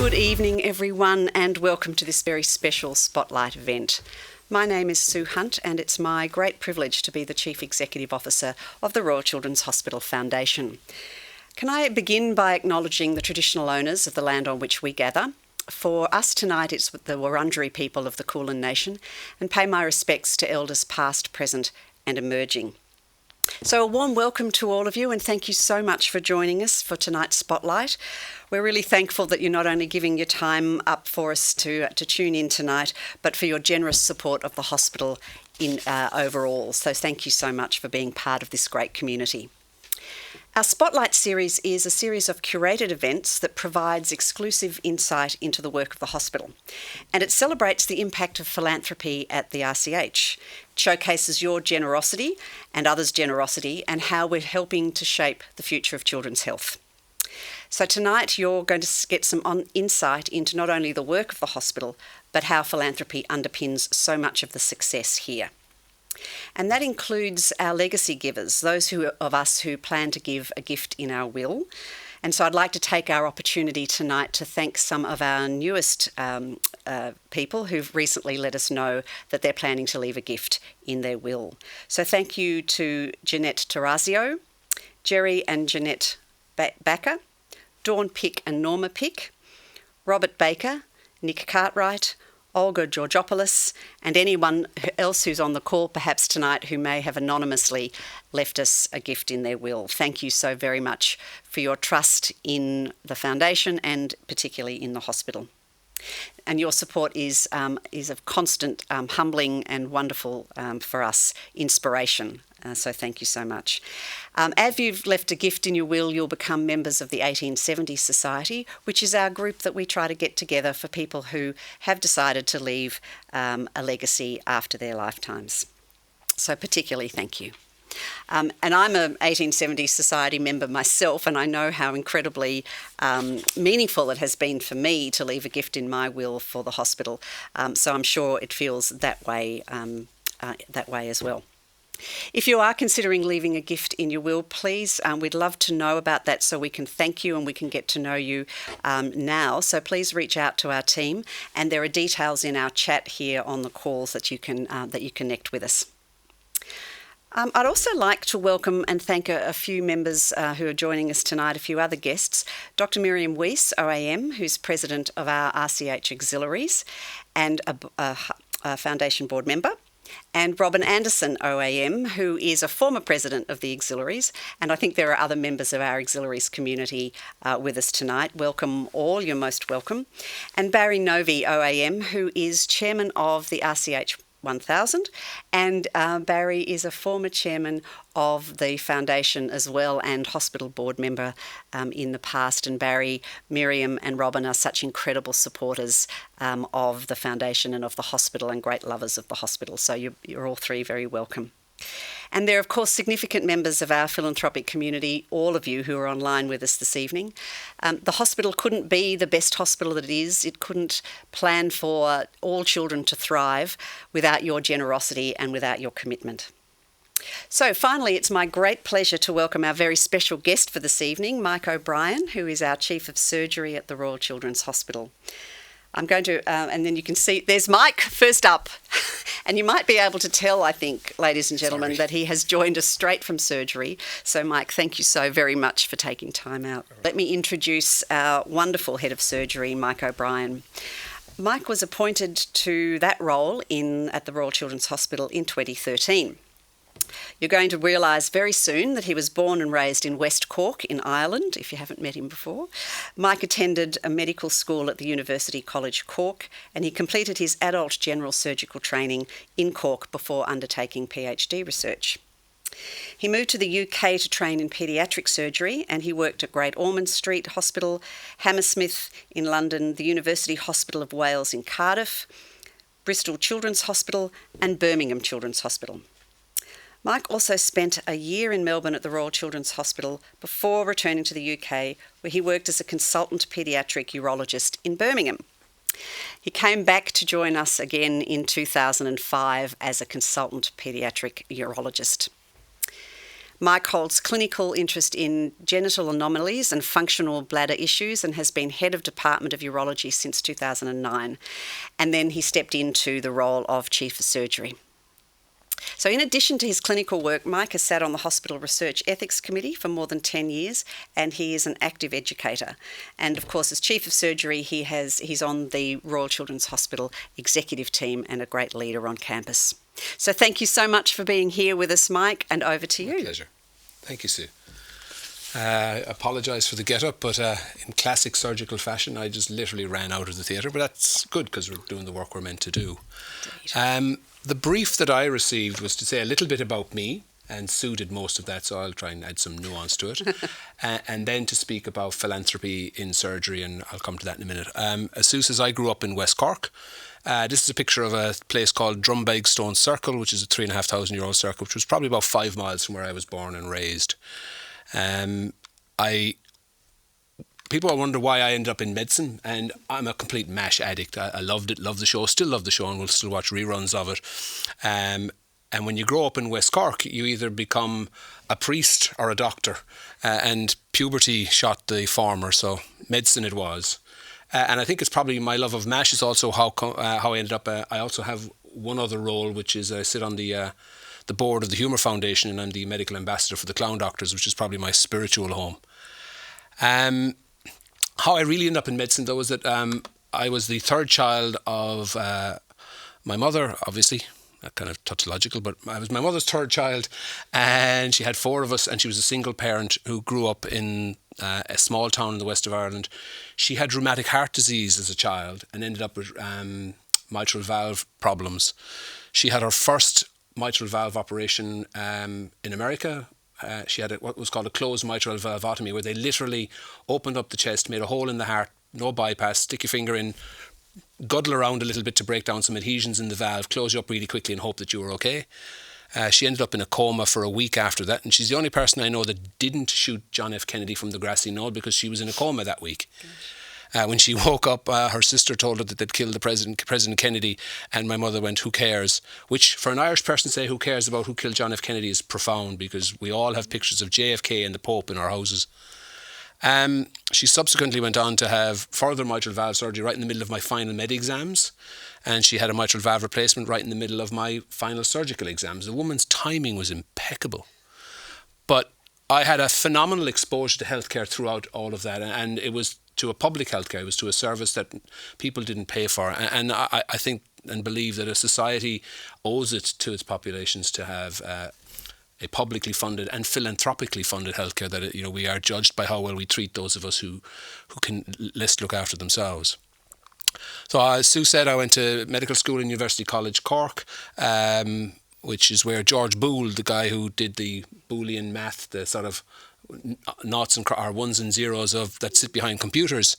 Good evening, everyone, and welcome to this very special Spotlight event. My name is Sue Hunt, and it's my great privilege to be the Chief Executive Officer of the Royal Children's Hospital Foundation. Can I begin by acknowledging the traditional owners of the land on which we gather? For us tonight, it's the Wurundjeri people of the Kulin Nation, and pay my respects to elders past, present, and emerging. So a warm welcome to all of you, and thank you so much for joining us for tonight's Spotlight. We're really thankful that you're not only giving your time up for us to tune in tonight, but for your generous support of the hospital overall. So thank you so much for being part of this great community. Our Spotlight series is a series of curated events that provides exclusive insight into the work of the hospital. And it celebrates the impact of philanthropy at the RCH. It showcases your generosity and others' generosity and how we're helping to shape the future of children's health. So tonight you're going to get some insight into not only the work of the hospital, but how philanthropy underpins so much of the success here. And that includes our legacy givers, those of us who plan to give a gift in our will. And so I'd like to take our opportunity tonight to thank some of our newest people who've recently let us know that they're planning to leave a gift in their will. So thank you to Jeanette Tarazio, Jerry and Jeanette Backer, Dawn Pick and Norma Pick, Robert Baker, Nick Cartwright, Olga Georgopoulos, and anyone else who's on the call perhaps tonight who may have anonymously left us a gift in their will. Thank you so very much for your trust in the foundation and particularly in the hospital. And your support is of constant humbling and wonderful for us inspiration. So thank you so much. As you've left a gift in your will, you'll become members of the 1870 Society, which is our group that we try to get together for people who have decided to leave a legacy after their lifetimes. So particularly thank you. And I'm an 1870 Society member myself, and I know how incredibly meaningful it has been for me to leave a gift in my will for the hospital. So I'm sure it feels that way as well. If you are considering leaving a gift in your will, please, we'd love to know about that so we can thank you and we can get to know you now. So please reach out to our team, and there are details in our chat here on the calls that you can connect with us. I'd also like to welcome and thank a few members who are joining us tonight, a few other guests. Dr. Miriam Weiss, OAM, who's president of our RCH Auxiliaries and a Foundation board member. And Robin Anderson, OAM, who is a former president of the Auxiliaries, and I think there are other members of our Auxiliaries community with us tonight. Welcome all, you're most welcome. And Barry Novi, OAM, who is chairman of the RCH 1000, and Barry is a former chairman of the foundation as well and hospital board member in the past. And Barry, Miriam and Robin are such incredible supporters of the foundation and of the hospital and great lovers of the hospital. So you're all three very welcome. And there are, of course, significant members of our philanthropic community, all of you who are online with us this evening. The hospital couldn't be the best hospital that it is. It couldn't plan for all children to thrive without your generosity and without your commitment. So finally, it's my great pleasure to welcome our very special guest for this evening, Mike O'Brien, who is our Chief of Surgery at the Royal Children's Hospital. I'm going to, and then you can see, there's Mike first up. And you might be able to tell, I think, ladies and gentlemen, that he has joined us straight from surgery. So, Mike, thank you so very much for taking time out. Right. Let me introduce our wonderful head of surgery, Mike O'Brien. Mike was appointed to that role at the Royal Children's Hospital in 2013. You're going to realise very soon that he was born and raised in West Cork in Ireland, if you haven't met him before. Mike attended a medical school at the University College Cork, and he completed his adult general surgical training in Cork before undertaking PhD research. He moved to the UK to train in paediatric surgery, and he worked at Great Ormond Street Hospital, Hammersmith in London, the University Hospital of Wales in Cardiff, Bristol Children's Hospital and Birmingham Children's Hospital. Mike also spent a year in Melbourne at the Royal Children's Hospital before returning to the UK, where he worked as a consultant paediatric urologist in Birmingham. He came back to join us again in 2005 as a consultant paediatric urologist. Mike holds clinical interest in genital anomalies and functional bladder issues and has been head of Department of Urology since 2009. And then he stepped into the role of Chief of Surgery. So in addition to his clinical work, Mike has sat on the Hospital Research Ethics Committee for more than 10 years, and he is an active educator. And of course, as Chief of Surgery, he's on the Royal Children's Hospital executive team and a great leader on campus. So thank you so much for being here with us, Mike, and over to you. My pleasure. Thank you, Sue. I apologise for the get-up, but in classic surgical fashion, I just literally ran out of the theatre, but that's good because we're doing the work we're meant to do. The brief that I received was to say a little bit about me, and Sue did most of that, so I'll try and add some nuance to it, and then to speak about philanthropy in surgery, and I'll come to that in a minute. As Sue says, I grew up in West Cork. This is a picture of a place called Drumbaigstone Circle, which is a 3,500-year-old circle, which was probably about 5 miles from where I was born and raised. People wonder why I ended up in medicine, and I'm a complete MASH addict. I loved it, loved the show, still love the show, and will still watch reruns of it. And when you grow up in West Cork, you either become a priest or a doctor, and puberty shot the former, so medicine it was. And I think it's probably my love of MASH is also how I ended up. I also have one other role, which is I sit on the board of the Humour Foundation, and I'm the medical ambassador for the Clown Doctors, which is probably my spiritual home. How I really ended up in medicine, though, was that I was the third child of my mother, obviously. Kind of tautological, but I was my mother's third child, and she had 4 of us, and she was a single parent who grew up in a small town in the west of Ireland. She had rheumatic heart disease as a child and ended up with mitral valve problems. She had her first mitral valve operation in America. She had what was called a closed mitral valvotomy, where they literally opened up the chest, made a hole in the heart, no bypass, stick your finger in, guddle around a little bit to break down some adhesions in the valve, close you up really quickly and hope that you were okay. She ended up in a coma for a week after that, and she's the only person I know that didn't shoot John F. Kennedy from the grassy knoll because she was in a coma that week. When she woke up, her sister told her that they'd killed the President Kennedy, and my mother went, "Who cares?" Which, for an Irish person to say who cares about who killed John F. Kennedy is profound, because we all have pictures of JFK and the Pope in our houses. She subsequently went on to have further mitral valve surgery right in the middle of my final med exams, and she had a mitral valve replacement right in the middle of my final surgical exams. The woman's timing was impeccable. But I had a phenomenal exposure to healthcare throughout all of that, and it was to a public healthcare. It was to a service that people didn't pay for, and I think and believe that a society owes it to its populations to have a publicly funded and philanthropically funded healthcare, that we are judged by how well we treat those of us who can less look after themselves. So as Sue said, I went to medical school in University College Cork, which is where George Boole, the guy who did the Boolean math, the sort of noughts and or ones and zeros of that sit behind computers.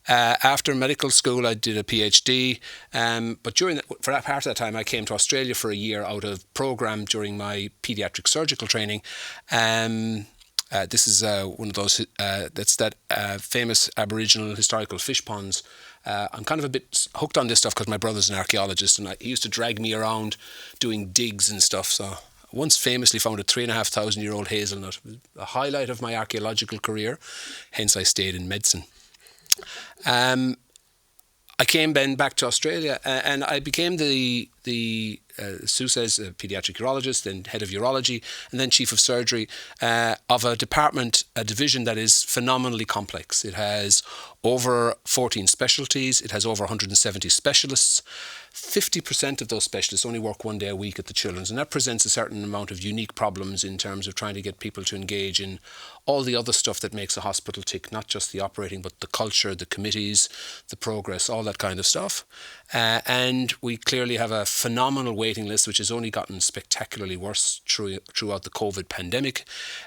After medical school, I did a PhD, but for that part of that time, I came to Australia for a year out of programme during my paediatric surgical training. This is one of those that's that famous Aboriginal historical fish ponds. I'm kind of a bit hooked on this stuff because my brother's an archaeologist, and he used to drag me around doing digs and stuff. So once famously found a 3,500-year-old hazelnut. It was a highlight of my archaeological career, hence I stayed in medicine. I came then back to Australia, and I became Sue says, a paediatric urologist, then head of urology, and then chief of surgery of a division that is phenomenally complex. It has over 14 specialties. It has over 170 specialists. 50% of those specialists only work 1 day a week at the Children's, and that presents a certain amount of unique problems in terms of trying to get people to engage in all the other stuff that makes a hospital tick, not just the operating, but the culture, the committees, the progress, all that kind of stuff. And we clearly have a phenomenal waiting list, which has only gotten spectacularly worse throughout the COVID pandemic.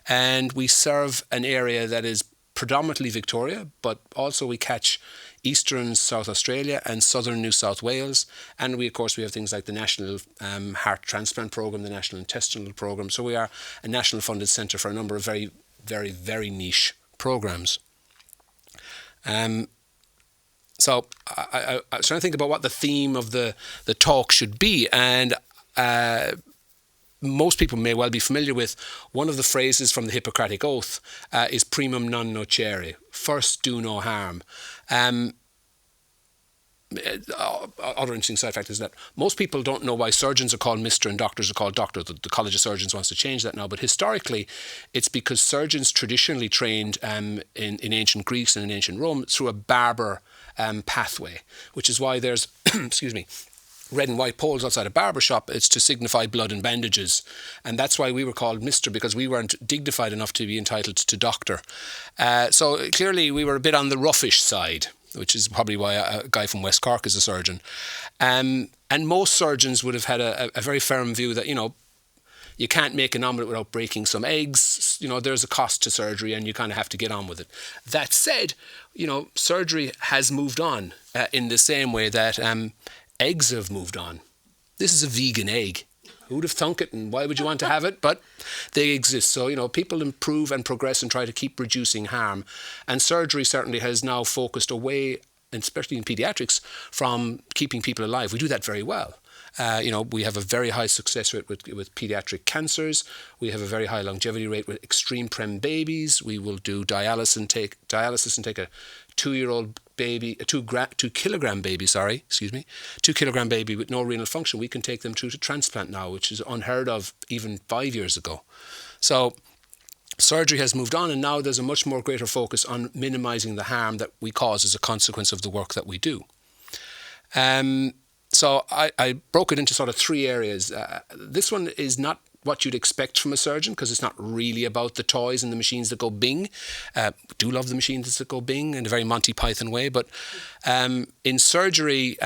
And we serve an area that is predominantly Victoria, but also we catch eastern South Australia and southern New South Wales. And we have things like the National Heart Transplant Programme, the National Intestinal Programme. So we are a national funded centre for a number of very, very, very niche programmes. So I was trying to think about what the theme of the talk should be. And most people may well be familiar with, one of the phrases from the Hippocratic Oath is primum non nocere, first do no harm. Other interesting side fact is that most people don't know why surgeons are called Mr. and doctors are called Doctor. The College of Surgeons wants to change that now, but historically it's because surgeons traditionally trained in ancient Greece and in ancient Rome through a barber pathway, which is why there's, excuse me, red and white poles outside a barber shop. It's to signify blood and bandages, and that's why we were called Mr., because we weren't dignified enough to be entitled to doctor. So clearly we were a bit on the roughish side, which is probably why a guy from West Cork is a surgeon. And most surgeons would have had a very firm view that, you can't make an omelette without breaking some eggs. There's a cost to surgery and you kind of have to get on with it. That said, surgery has moved on in the same way that eggs have moved on. This is a vegan egg. Who'd have thunk it, and why would you want to have it? But they exist. So, people improve and progress and try to keep reducing harm. And surgery certainly has now focused away, especially in paediatrics, from keeping people alive. We do that very well. We have a very high success rate with paediatric cancers. We have a very high longevity rate with extreme prem babies. We will do dialysis and take a 2-year-old baby, a 2 kilogram baby, 2 kilogram baby with no renal function. We can take them through to transplant now, which is unheard of even 5 years ago. So surgery has moved on, and now there's a much more greater focus on minimizing the harm that we cause as a consequence of the work that we do. So I broke it into sort of 3 areas. This one is not what you'd expect from a surgeon, because it's not really about the toys and the machines that go bing. Do love the machines that go bing in a very Monty Python way, but in surgery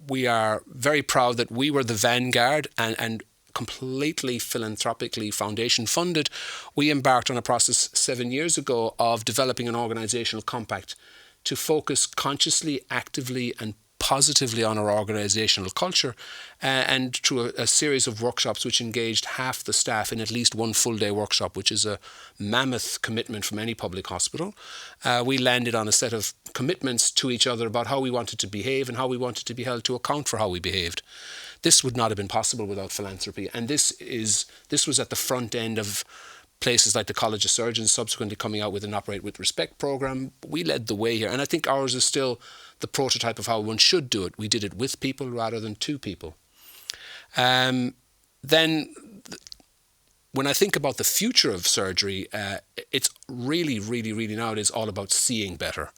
we are very proud that we were the vanguard and completely philanthropically foundation funded. We embarked on a process 7 years ago of developing an organisational compact to focus consciously, actively and positively on our organisational culture, and through a series of workshops which engaged half the staff in at least one full day workshop, which is a mammoth commitment from any public hospital. We landed on a set of commitments to each other about how we wanted to behave and how we wanted to be held to account for how we behaved. This would not have been possible without philanthropy, and this was at the front end of places like the College of Surgeons subsequently coming out with an Operate with Respect program. We led the way here, and I think ours is still the prototype of how one should do it. We did it with people rather than to people. Then when I think about the future of surgery, it's really, really, really nowadays all about seeing better.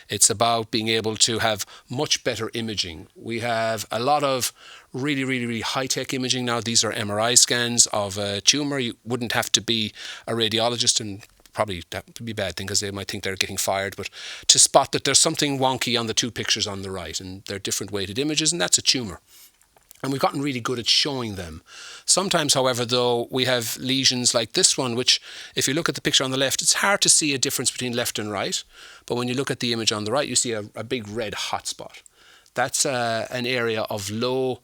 It's about being able to have much better imaging. We have a lot of really, really, really high-tech imaging now. These are MRI scans of a tumour. You wouldn't have to be a radiologist, and probably that would be a bad thing because they might think they're getting fired, but to spot that there's something wonky on the 2 pictures on the right, and they're different weighted images, and that's a tumour. And we've gotten really good at showing them. Sometimes, however, though, we have lesions like this one, which, if you look at the picture on the left, it's hard to see a difference between left and right. But when you look at the image on the right, you see a big red hotspot. That's an area of low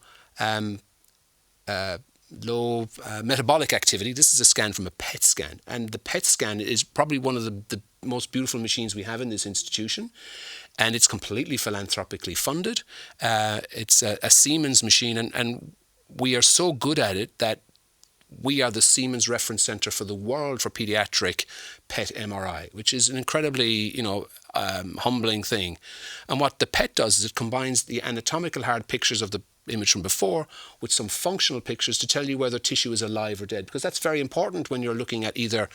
metabolic activity. This is a scan from a PET scan. And the PET scan is probably one of the most beautiful machines we have in this institution. And it's completely philanthropically funded. It's a Siemens machine, and we are so good at it that we are the Siemens reference centre for the world for paediatric PET MRI, which is an incredibly, humbling thing. And what the PET does is it combines the anatomical hard pictures of the image from before with some functional pictures to tell you whether tissue is alive or dead, because that's very important when you're looking at either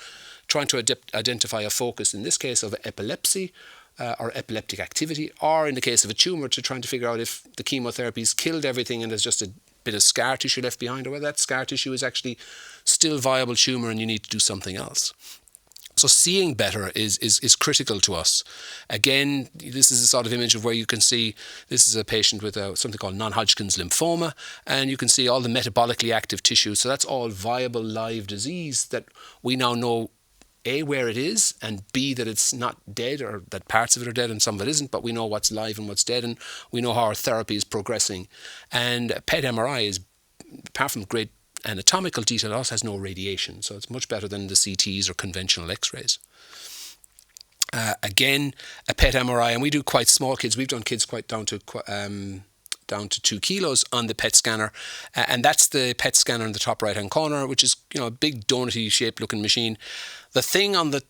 trying to identify a focus, in this case of epilepsy, or epileptic activity, or in the case of a tumour, to trying to figure out if the chemotherapy's killed everything and there's just a bit of scar tissue left behind, or whether that scar tissue is actually still viable tumour and you need to do something else. So seeing better is critical to us. Again, this is a sort of image of where you can see this is a patient with something called non-Hodgkin's lymphoma, and you can see all the metabolically active tissue. So that's all viable live disease that we now know, A, where it is, and B, that it's not dead, or that parts of it are dead and some of it isn't, but we know what's live and what's dead, and we know how our therapy is progressing. And PET MRI is, apart from great anatomical detail, it also has no radiation, so it's much better than the CTs or conventional X-rays. Again, a PET MRI, and we do quite small kids. We've done kids quite down to down to 2 kilos on the PET scanner. And that's the PET scanner in the top right-hand corner, which is, a big donut-y shaped looking machine. The thing on the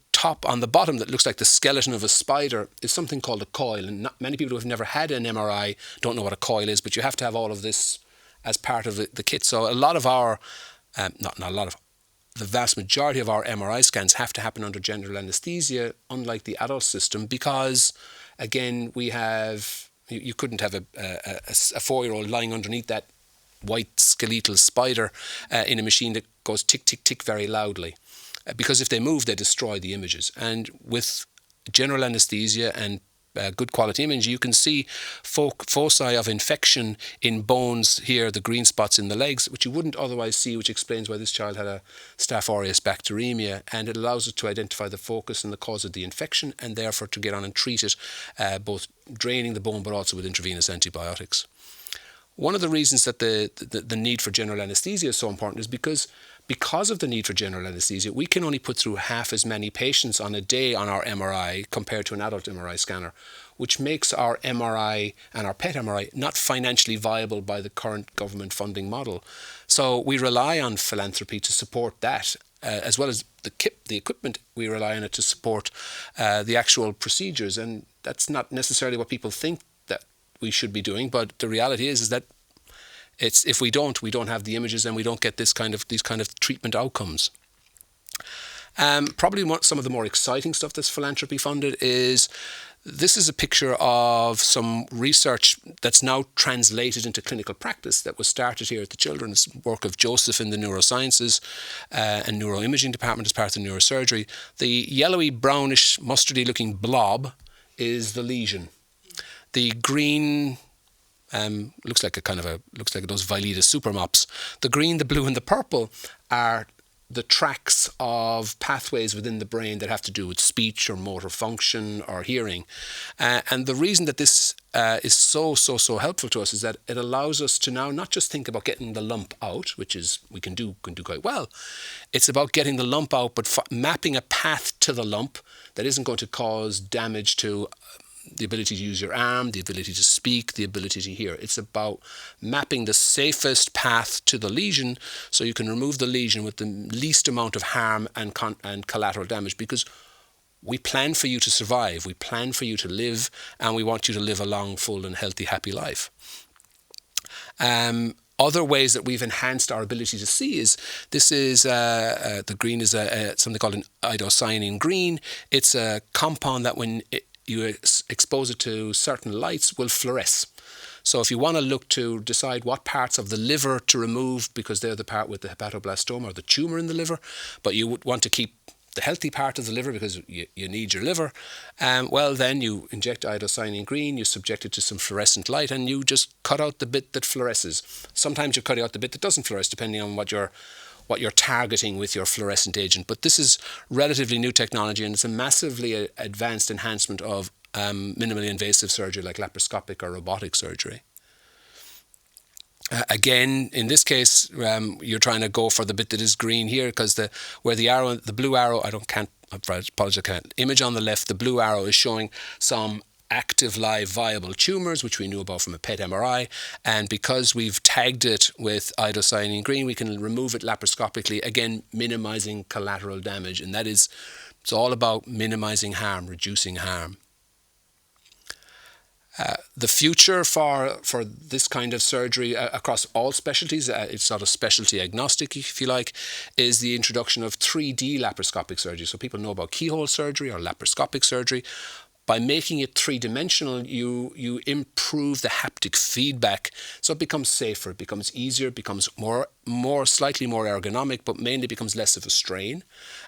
bottom that looks like the skeleton of a spider is something called a coil. And many people who have never had an MRI don't know what a coil is, but you have to have all of this as part of the kit. So a lot of our, the vast majority of our MRI scans have to happen under general anaesthesia, unlike the adult system, because, again, you couldn't have a 4-year-old lying underneath that white skeletal spider in a machine that goes tick, tick, tick very loudly. Because if they move, they destroy the images. And with general anaesthesia and good quality image, you can see foci of infection in bones here, the green spots in the legs, which you wouldn't otherwise see, which explains why this child had a Staph aureus bacteremia. And it allows us to identify the focus and the cause of the infection, and therefore to get on and treat it, both draining the bone but also with intravenous antibiotics. One of the reasons that the need for general anaesthesia is so important is because of the need for general anaesthesia, we can only put through half as many patients on a day on our MRI compared to an adult MRI scanner, which makes our MRI and our PET MRI not financially viable by the current government funding model. So we rely on philanthropy to support that, as well as the equipment. We rely on it to support the actual procedures, and that's not necessarily what people think that we should be doing. But the reality is that if we don't have the images, and we don't get these kind of treatment outcomes. Probably some of the more exciting stuff that's philanthropy funded is, this is a picture of some research that's now translated into clinical practice that was started here at the Children's, work of Joseph in the neurosciences and neuroimaging department as part of the neurosurgery. The yellowy, brownish, mustardy looking blob is the lesion. The green looks like those Vileda super mops. The green, the blue and the purple are the tracks of pathways within the brain that have to do with speech or motor function or hearing. And the reason that this is so helpful to us is that it allows us to now not just think about getting the lump out, which is we can do quite well. It's about getting the lump out, but mapping a path to the lump that isn't going to cause damage to the ability to use your arm, the ability to speak, the ability to hear. It's about mapping the safest path to the lesion so you can remove the lesion with the least amount of harm and collateral damage, because we plan for you to survive, we plan for you to live, and we want you to live a long, full and healthy, happy life. Other ways that we've enhanced our ability to see is, the green is something called an idocyanine green. It's a compound that when you expose it to certain lights will fluoresce. So if you want to look to decide what parts of the liver to remove, because they're the part with the hepatoblastoma or the tumour in the liver, but you would want to keep the healthy part of the liver because you need your liver, well then you inject idocyanine green, you subject it to some fluorescent light, and you just cut out the bit that fluoresces. Sometimes you cut out the bit that doesn't fluoresce, depending on what you're targeting with your fluorescent agent. But this is relatively new technology, and it's a massively advanced enhancement of minimally invasive surgery like laparoscopic or robotic surgery. Again, in this case, you're trying to go for the bit that is green here, because the blue arrow, I can't image on the left, the blue arrow is showing some active live viable tumours, which we knew about from a PET MRI, and because we've tagged it with idocyanine green, we can remove it laparoscopically, again minimising collateral damage, and it's all about minimising harm, reducing harm. The future for this kind of surgery across all specialties, it's sort of specialty agnostic if you like, is the introduction of 3D laparoscopic surgery. So people know about keyhole surgery or laparoscopic surgery. By making it three-dimensional, you improve the haptic feedback, so it becomes safer, it becomes easier, it becomes slightly more ergonomic, but mainly becomes less of a strain.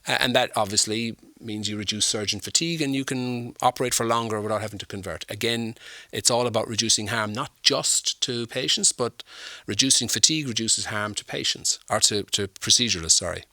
And that obviously means you reduce surgeon fatigue and you can operate for longer without having to convert. Again, it's all about reducing harm, not just to patients, but reducing fatigue reduces harm to patients, or to proceduralists, sorry.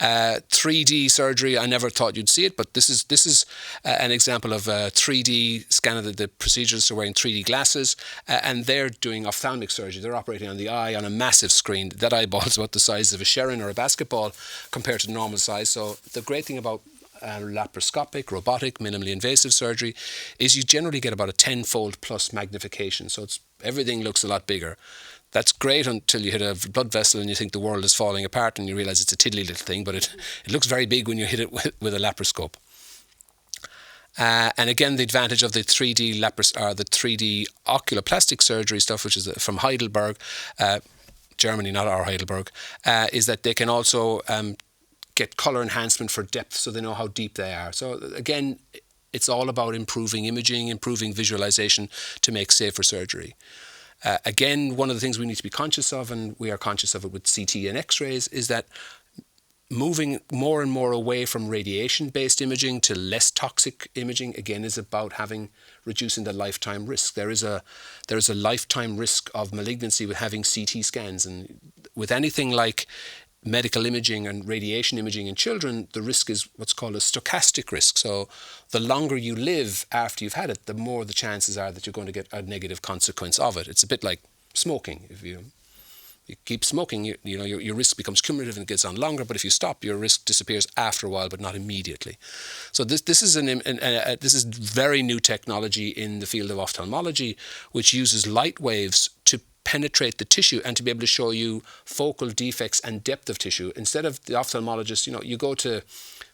3D surgery, I never thought you'd see it, but this is an example of a 3D scan of the procedures are wearing 3D glasses, and they're doing ophthalmic surgery. They're operating on the eye on a massive screen. That eyeball is about the size of a Sharon or a basketball compared to normal size. So the great thing about laparoscopic, robotic, minimally invasive surgery, is you generally get about a 10-fold plus magnification. So everything looks a lot bigger. That's great until you hit a blood vessel and you think the world is falling apart and you realise it's a tiddly little thing, but it looks very big when you hit it with a laparoscope. And again, the advantage of the 3D the 3D oculoplastic surgery stuff, which is from Heidelberg, Germany, not our Heidelberg, is that they can also get colour enhancement for depth, so they know how deep they are. So again, it's all about improving imaging, improving visualization to make safer surgery. Again, one of the things we need to be conscious of, and we are conscious of it with CT and X-rays, is that moving more and more away from radiation-based imaging to less toxic imaging, again, is about reducing the lifetime risk. There is a lifetime risk of malignancy with having CT scans, and with anything like medical imaging and radiation imaging in children, the risk is what's called a stochastic risk. So the longer you live after you've had it, the more the chances are that you're going to get a negative consequence of it. It's a bit like smoking. If you keep smoking, your risk becomes cumulative and it gets on longer. But if you stop, your risk disappears after a while, but not immediately. So this is very new technology in the field of ophthalmology, which uses light waves to penetrate the tissue and to be able to show you focal defects and depth of tissue. Instead of the ophthalmologist, you go to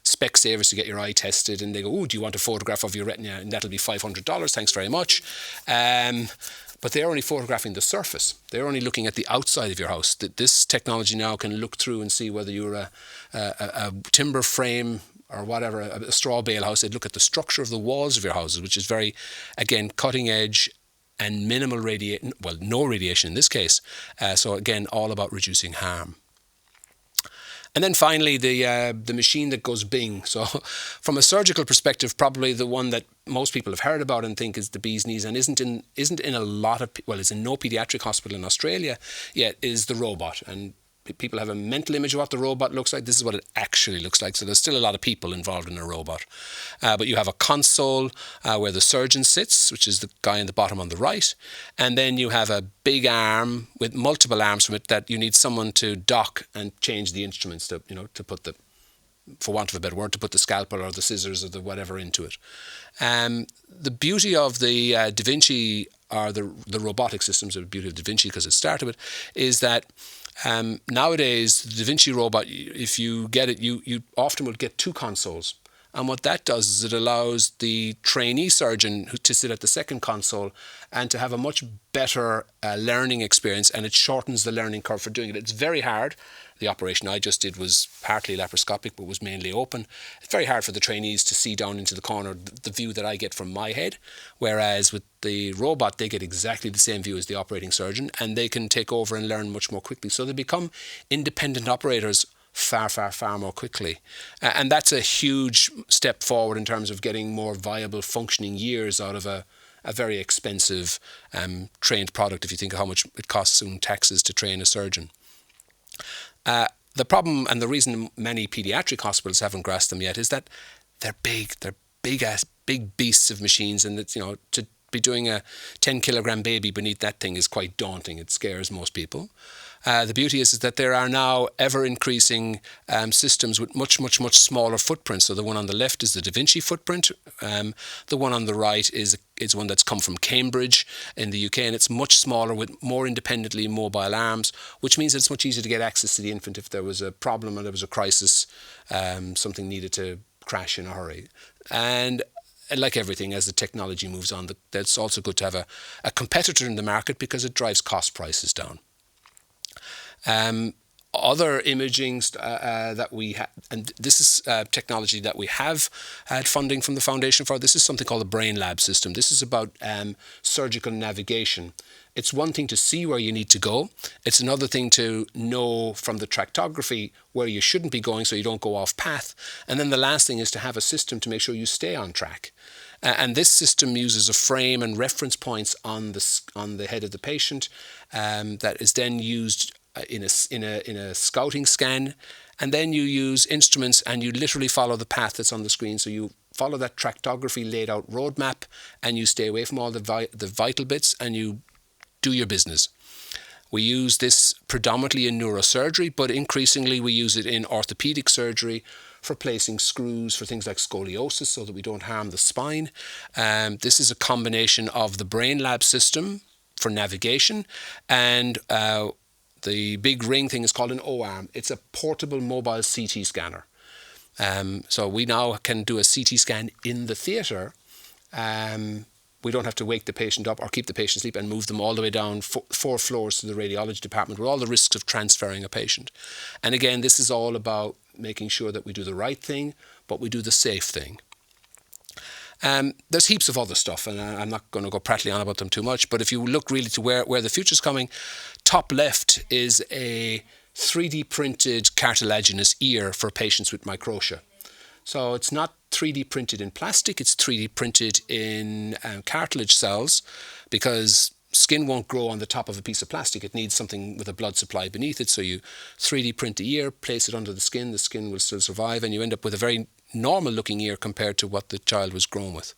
Specsavers to get your eye tested and they go, "Oh, do you want a photograph of your retina? And that'll be $500. Thanks very much." But they're only photographing the surface. They're only looking at the outside of your house. This technology now can look through and see whether you're a timber frame or whatever, a straw bale house. They'd look at the structure of the walls of your houses, which is very, again, cutting edge and minimal radiation, well, no radiation in this case. So again, all about reducing harm. And then finally, the machine that goes bing. So from a surgical perspective, probably the one that most people have heard about and think is the bee's knees, and isn't in a lot of, well, it's in no pediatric hospital in Australia yet, is the robot. And people have a mental image of what the robot looks like. This is what it actually looks like. So there's still a lot of people involved in a robot. But you have a console where the surgeon sits, which is the guy in the bottom on the right. And then you have a big arm with multiple arms from it that you need someone to dock and change the instruments to put the, for want of a better word, to put the scalpel or the scissors or the whatever into it. The beauty of the Da Vinci, or the robotic systems, the beauty of Da Vinci, because it started with, is that nowadays, the Da Vinci robot, if you get it, you often will get two consoles. And what that does is it allows the trainee surgeon to sit at the second console and to have a much better learning experience, and it shortens the learning curve for doing it. It's very hard. The operation I just did was partly laparoscopic, but was mainly open. It's very hard for the trainees to see down into the corner, the view that I get from my head, whereas with the robot, they get exactly the same view as the operating surgeon, and they can take over and learn much more quickly. So they become independent operators far more quickly. And that's a huge step forward in terms of getting more viable functioning years out of a very expensive trained product, if you think of how much it costs in taxes to train a surgeon. The problem, and the reason many pediatric hospitals haven't grasped them yet, is that they're big beasts of machines, and it's, to be doing a 10-kilogram baby beneath that thing is quite daunting. It scares most people. The beauty is that there are now ever-increasing systems with much smaller footprints. So the one on the left is the Da Vinci footprint. The one on the right is one that's come from Cambridge in the UK, and it's much smaller with more independently mobile arms, which means it's much easier to get access to the infant if there was a problem or there was a crisis, something needed to crash in a hurry. And like everything, as the technology moves on, it's also good to have a competitor in the market because it drives cost prices down. Other imaging that we have, and this is technology that we have had funding from the foundation for. This is something called the Brain Lab system. This is about surgical navigation. It's one thing to see where you need to go. It's another thing to know from the tractography where you shouldn't be going so you don't go off path. And then the last thing is to have a system to make sure you stay on track. And this system uses a frame and reference points on the head of the patient that is then used in a scouting scan, and then you use instruments and you literally follow the path that's on the screen. So you follow that tractography laid out roadmap, and you stay away from all the vital bits, and you do your business. We use this predominantly in neurosurgery, but increasingly we use it in orthopedic surgery for placing screws for things like scoliosis so that we don't harm the spine. This is a combination of the Brain system for navigation and the big ring thing is called an O-arm. It's a portable mobile CT scanner. So we now can do a CT scan in the theatre. We don't have to wake the patient up or keep the patient asleep and move them all the way down 4 floors to the radiology department with all the risks of transferring a patient. And again, this is all about making sure that we do the right thing, but we do the safe thing. There's heaps of other stuff, and I'm not going to go prattling on about them too much, but if you look really to where the future's coming, top left is a 3D printed cartilaginous ear for patients with microtia. So it's not 3D printed in plastic, it's 3D printed in cartilage cells, because skin won't grow on the top of a piece of plastic. It needs something with a blood supply beneath it. So you 3D print the ear, place it under the skin will still survive, and you end up with a very normal looking ear compared to what the child was grown with.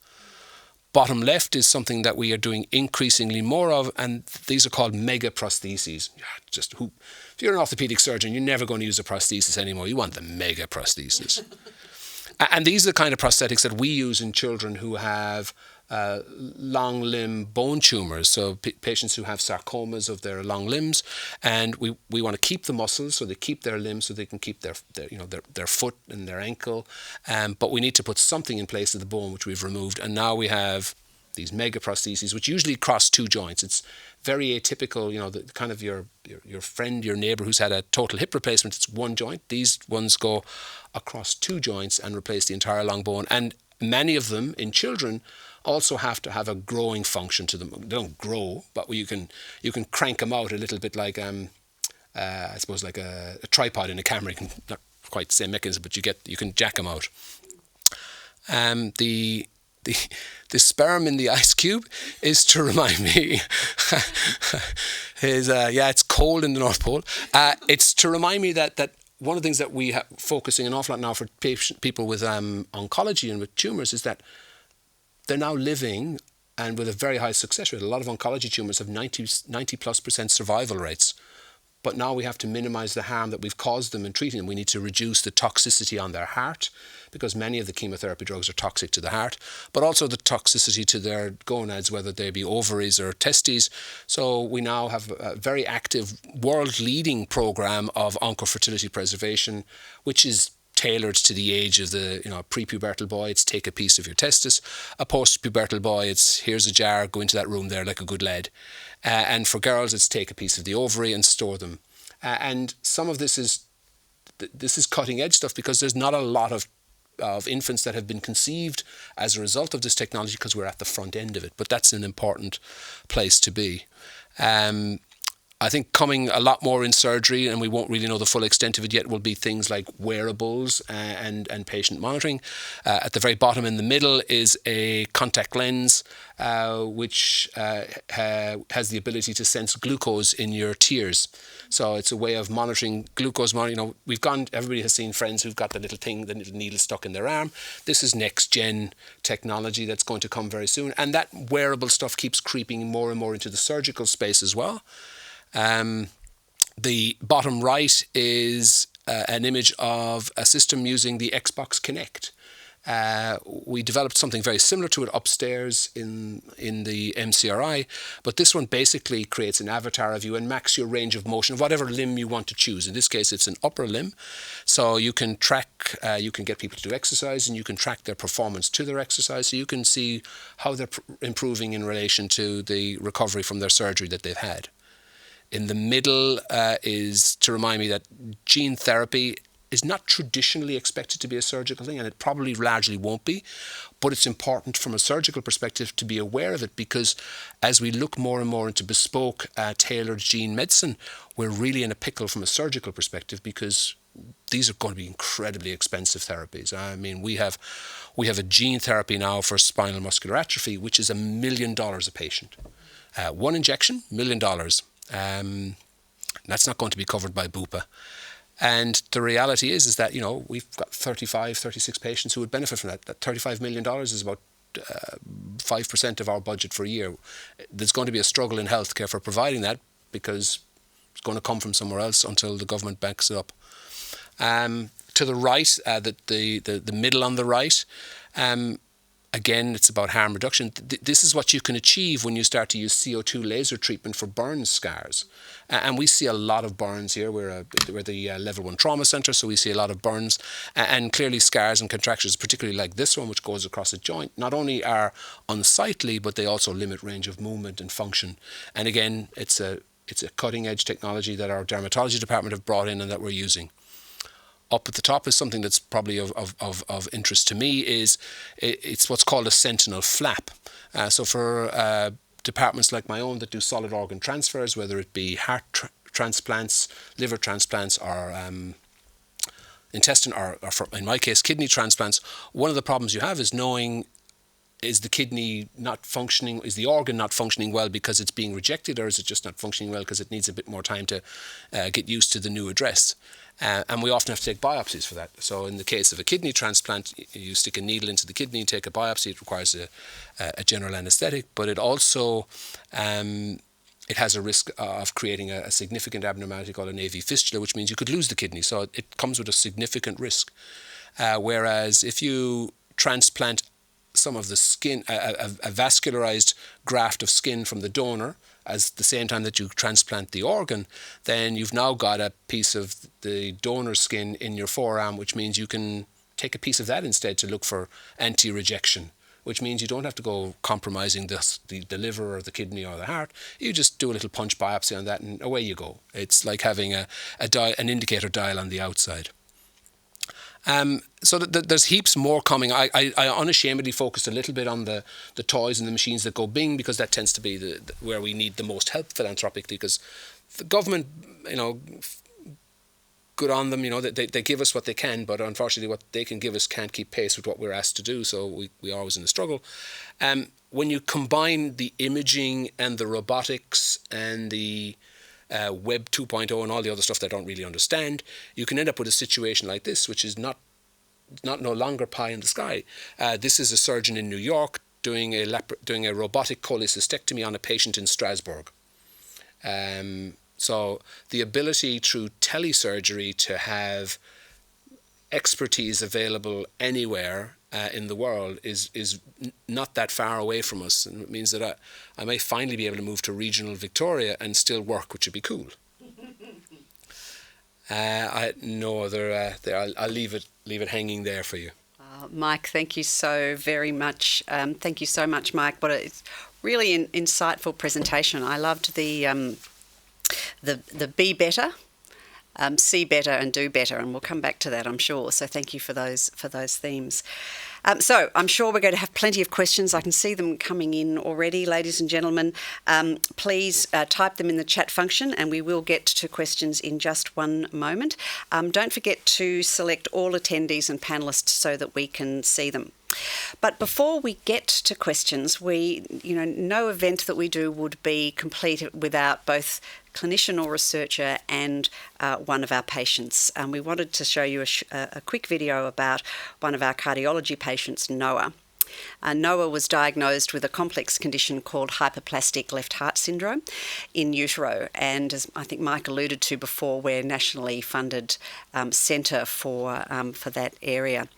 Bottom left is something that we are doing increasingly more of, and these are called mega prostheses. If you're an orthopedic surgeon, you're never going to use a prosthesis anymore. You want the mega prosthesis. And these are the kind of prosthetics that we use in children who have long limb bone tumours, so patients who have sarcomas of their long limbs, and we want to keep the muscles so they keep their limbs, so they can keep their foot and their ankle, but we need to put something in place of the bone which we've removed, and now we have these mega prostheses which usually cross 2 joints. It's very atypical, the kind of your friend, your neighbour who's had a total hip replacement, it's 1 joint. These ones go across 2 joints and replace the entire long bone, and many of them in children also have to have a growing function to them. They don't grow, but you can crank them out a little bit like I suppose like a tripod in a camera. You can, not quite the same mechanism, but you can jack them out. The sperm in the ice cube is to remind me it's cold in the North Pole. It's to remind me that one of the things that we are focusing an awful lot now for people with oncology and with tumours is that they're now living, and with a very high success rate. A lot of oncology tumours have 90+% survival rates. But now we have to minimise the harm that we've caused them in treating them. We need to reduce the toxicity on their heart, because many of the chemotherapy drugs are toxic to the heart, but also the toxicity to their gonads, whether they be ovaries or testes. So we now have a very active, world-leading programme of oncofertility preservation, which is tailored to the age of the prepubertal boy. It's take a piece of your testis. A post-pubertal boy, it's here's a jar, go into that room there like a good lad. And for girls, it's take a piece of the ovary and store them. And some of this is cutting edge stuff, because there's not a lot of infants that have been conceived as a result of this technology, because we're at the front end of it. But that's an important place to be. I think coming a lot more in surgery, and we won't really know the full extent of it yet, will be things like wearables and patient monitoring. At the very bottom in the middle is a contact lens which has the ability to sense glucose in your tears. So it's a way of monitoring glucose. Everybody has seen friends who've got the little needle stuck in their arm. This is next gen technology that's going to come very soon. And that wearable stuff keeps creeping more and more into the surgical space as well. The bottom right is an image of a system using the Xbox Kinect. We developed something very similar to it upstairs in the MCRI, but this one basically creates an avatar of you and maps your range of motion of whatever limb you want to choose. In this case, it's an upper limb, so you can track, you can get people to do exercise, and you can track their performance to their exercise, so you can see how they're improving in relation to the recovery from their surgery that they've had. In the middle is to remind me that gene therapy is not traditionally expected to be a surgical thing, and it probably largely won't be, but it's important from a surgical perspective to be aware of it, because as we look more and more into bespoke, tailored gene medicine, we're really in a pickle from a surgical perspective, because these are going to be incredibly expensive therapies. I mean, we have a gene therapy now for spinal muscular atrophy, which is $1 million a patient. One injection, $1 million. That's not going to be covered by Bupa. And the reality is that, we've got 36 patients who would benefit from that. That $35 million is about 5% of our budget for a year. There's going to be a struggle in healthcare for providing that, because it's going to come from somewhere else until the government backs it up. to the right, the middle on the right, again, it's about harm reduction. This is what you can achieve when you start to use CO2 laser treatment for burn scars. And we see a lot of burns here. We're the level 1 trauma centre, so we see a lot of burns. And clearly scars and contractures, particularly like this one, which goes across a joint, not only are unsightly, but they also limit range of movement and function. And again, it's a cutting edge technology that our dermatology department have brought in and that we're using. Up at the top is something that's probably of interest to me. It's what's called a sentinel flap. So for departments like my own that do solid organ transfers, whether it be heart transplants, liver transplants, or intestine, or for, in my case, kidney transplants, one of the problems you have is knowing, is the kidney not functioning, is the organ not functioning well because it's being rejected, or is it just not functioning well because it needs a bit more time to get used to the new address? And we often have to take biopsies for that. So in the case of a kidney transplant, you stick a needle into the kidney, take a biopsy. It requires a general anaesthetic, but it also it has a risk of creating a significant abnormality called an AV fistula, which means you could lose the kidney. So it comes with a significant risk. Whereas if you transplant some of the skin, a vascularized graft of skin from the donor, at the same time that you transplant the organ, then you've now got a piece of the donor skin in your forearm, which means you can take a piece of that instead to look for anti-rejection, which means you don't have to go compromising the liver or the kidney or the heart. You just do a little punch biopsy on that and away you go. It's like having an indicator dial on the outside. So there's heaps more coming. I unashamedly focused a little bit on the toys and the machines that go bing, because that tends to be where we need the most help philanthropically, because the government, good on them, they give us what they can, but unfortunately what they can give us can't keep pace with what we're asked to do, so we're always in a struggle. When you combine the imaging and the robotics and the Web 2.0 and all the other stuff that I don't really understand, you can end up with a situation like this, which is no longer pie in the sky. This is a surgeon in New York doing a robotic cholecystectomy on a patient in Strasbourg. So the ability through telesurgery to have expertise available anywhere in the world is not that far away from us, and it means that I may finally be able to move to regional Victoria and still work, which would be cool. No other. I'll leave it hanging there for you. Mike, thank you so very much. Thank you so much, Mike. But it's really an insightful presentation. I loved the be better. See better and do better, and we'll come back to that, I'm sure. So thank you for those themes. So I'm sure we're going to have plenty of questions. I can see them coming in already, ladies and gentlemen. Please type them in the chat function, and we will get to questions in just one moment. Don't forget to select all attendees and panellists so that we can see them. But before we get to questions, no event that we do would be complete without both clinician or researcher and one of our patients. We wanted to show you a quick video about one of our cardiology patients, Noah. Noah was diagnosed with a complex condition called hyperplastic left heart syndrome in utero, and as I think Mike alluded to before, we're nationally funded centre for that area.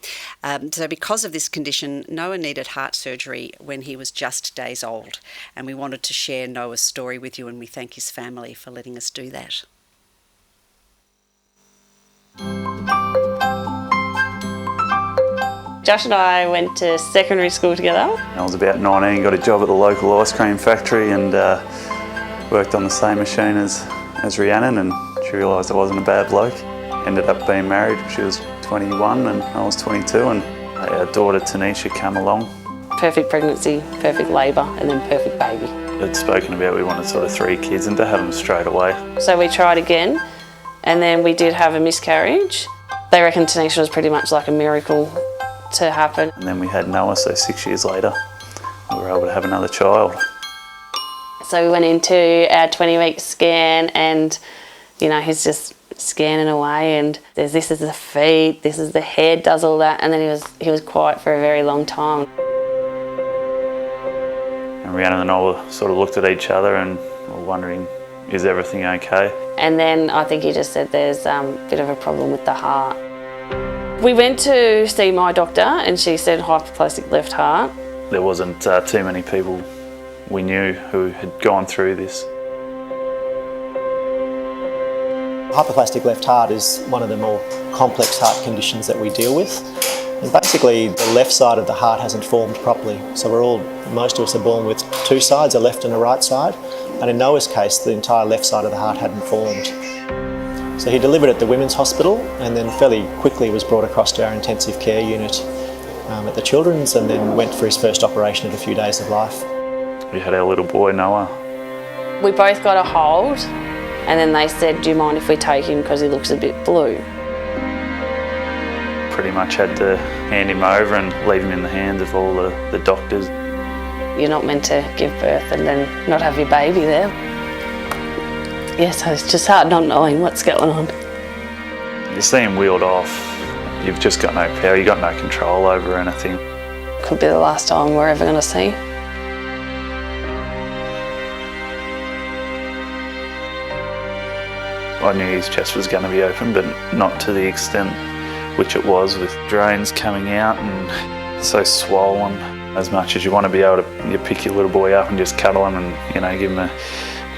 So because of this condition, Noah needed heart surgery when he was just days old, and we wanted to share Noah's story with you, and we thank his family for letting us do that. Josh and I went to secondary school together. I was about 19, got a job at the local ice cream factory and worked on the same machine as Rhiannon, and she realised I wasn't a bad bloke. Ended up being married. She was 21 and I was 22, and our daughter Tanisha came along. Perfect pregnancy, perfect labour, and then perfect baby. I'd spoken about we wanted sort of 3 kids and to have them straight away. So we tried again, and then we did have a miscarriage. They reckon Tanisha was pretty much like a miracle to happen. And then we had Noah, so 6 years later we were able to have another child. So we went into our 20-week scan, and he's just scanning away, and this is the feet, this is the head, does all that, and then he was quiet for a very long time. And Rhiannon and I sort of looked at each other and were wondering, is everything okay? And then I think he just said there's a bit of a problem with the heart. We went to see my doctor and she said hypoplastic left heart. There wasn't too many people we knew who had gone through this. Hypoplastic left heart is one of the more complex heart conditions that we deal with. And basically the left side of the heart hasn't formed properly. So most of us are born with two sides, a left and a right side. And in Noah's case, the entire left side of the heart hadn't formed. So he delivered at the Women's Hospital and then fairly quickly was brought across to our intensive care unit at the Children's, and then went for his first operation at a few days of life. We had our little boy, Noah. We both got a hold and then they said, do you mind if we take him because he looks a bit blue? Pretty much had to hand him over and leave him in the hands of all the doctors. You're not meant to give birth and then not have your baby there. Yeah, so it's just hard not knowing what's going on. You see him wheeled off, you've just got no power, you've got no control over anything. Could be the last time we're ever going to see. I knew his chest was going to be open, but not to the extent which it was, with drains coming out and so swollen. As much as you want to be able to, you pick your little boy up and just cuddle him and give him a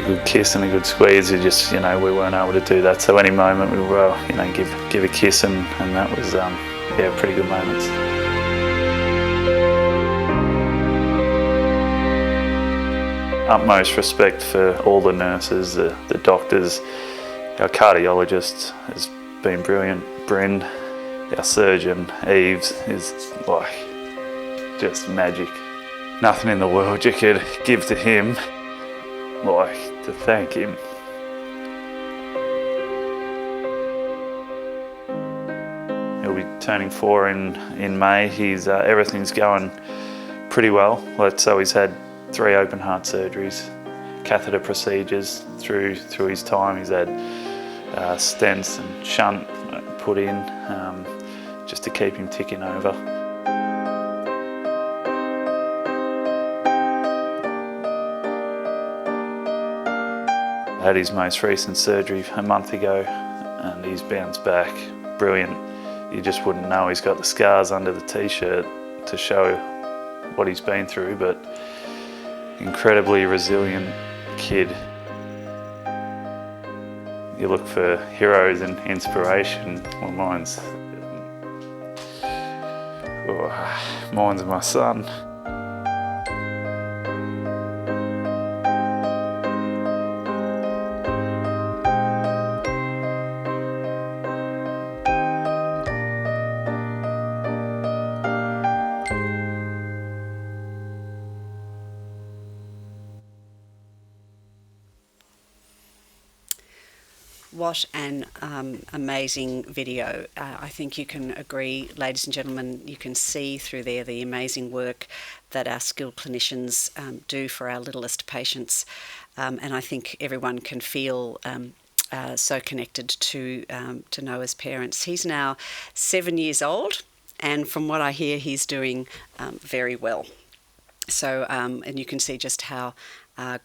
good kiss and a good squeeze. We weren't able to do that. So any moment we were, give a kiss, and that was pretty good moments. Utmost respect for all the nurses, the doctors. Our cardiologist has been brilliant. Bryn, our surgeon, Eves, is like just magic. Nothing in the world you could give to him, like to thank him. He'll be turning 4 in May. Everything's going pretty well. So he's had 3 open heart surgeries, catheter procedures through his time. He's had stents and shunt put in just to keep him ticking over. Had his most recent surgery a month ago and he's bounced back brilliant. You just wouldn't know he's got the scars under the t-shirt to show what he's been through, but incredibly resilient kid. You look for heroes and inspiration. Well, mine's my son. What an amazing video. I think you can agree, ladies and gentlemen, you can see through there the amazing work that our skilled clinicians do for our littlest patients. And I think everyone can feel so connected to Noah's parents. He's now 7 years old, and from what I hear, he's doing very well. So, and you can see just how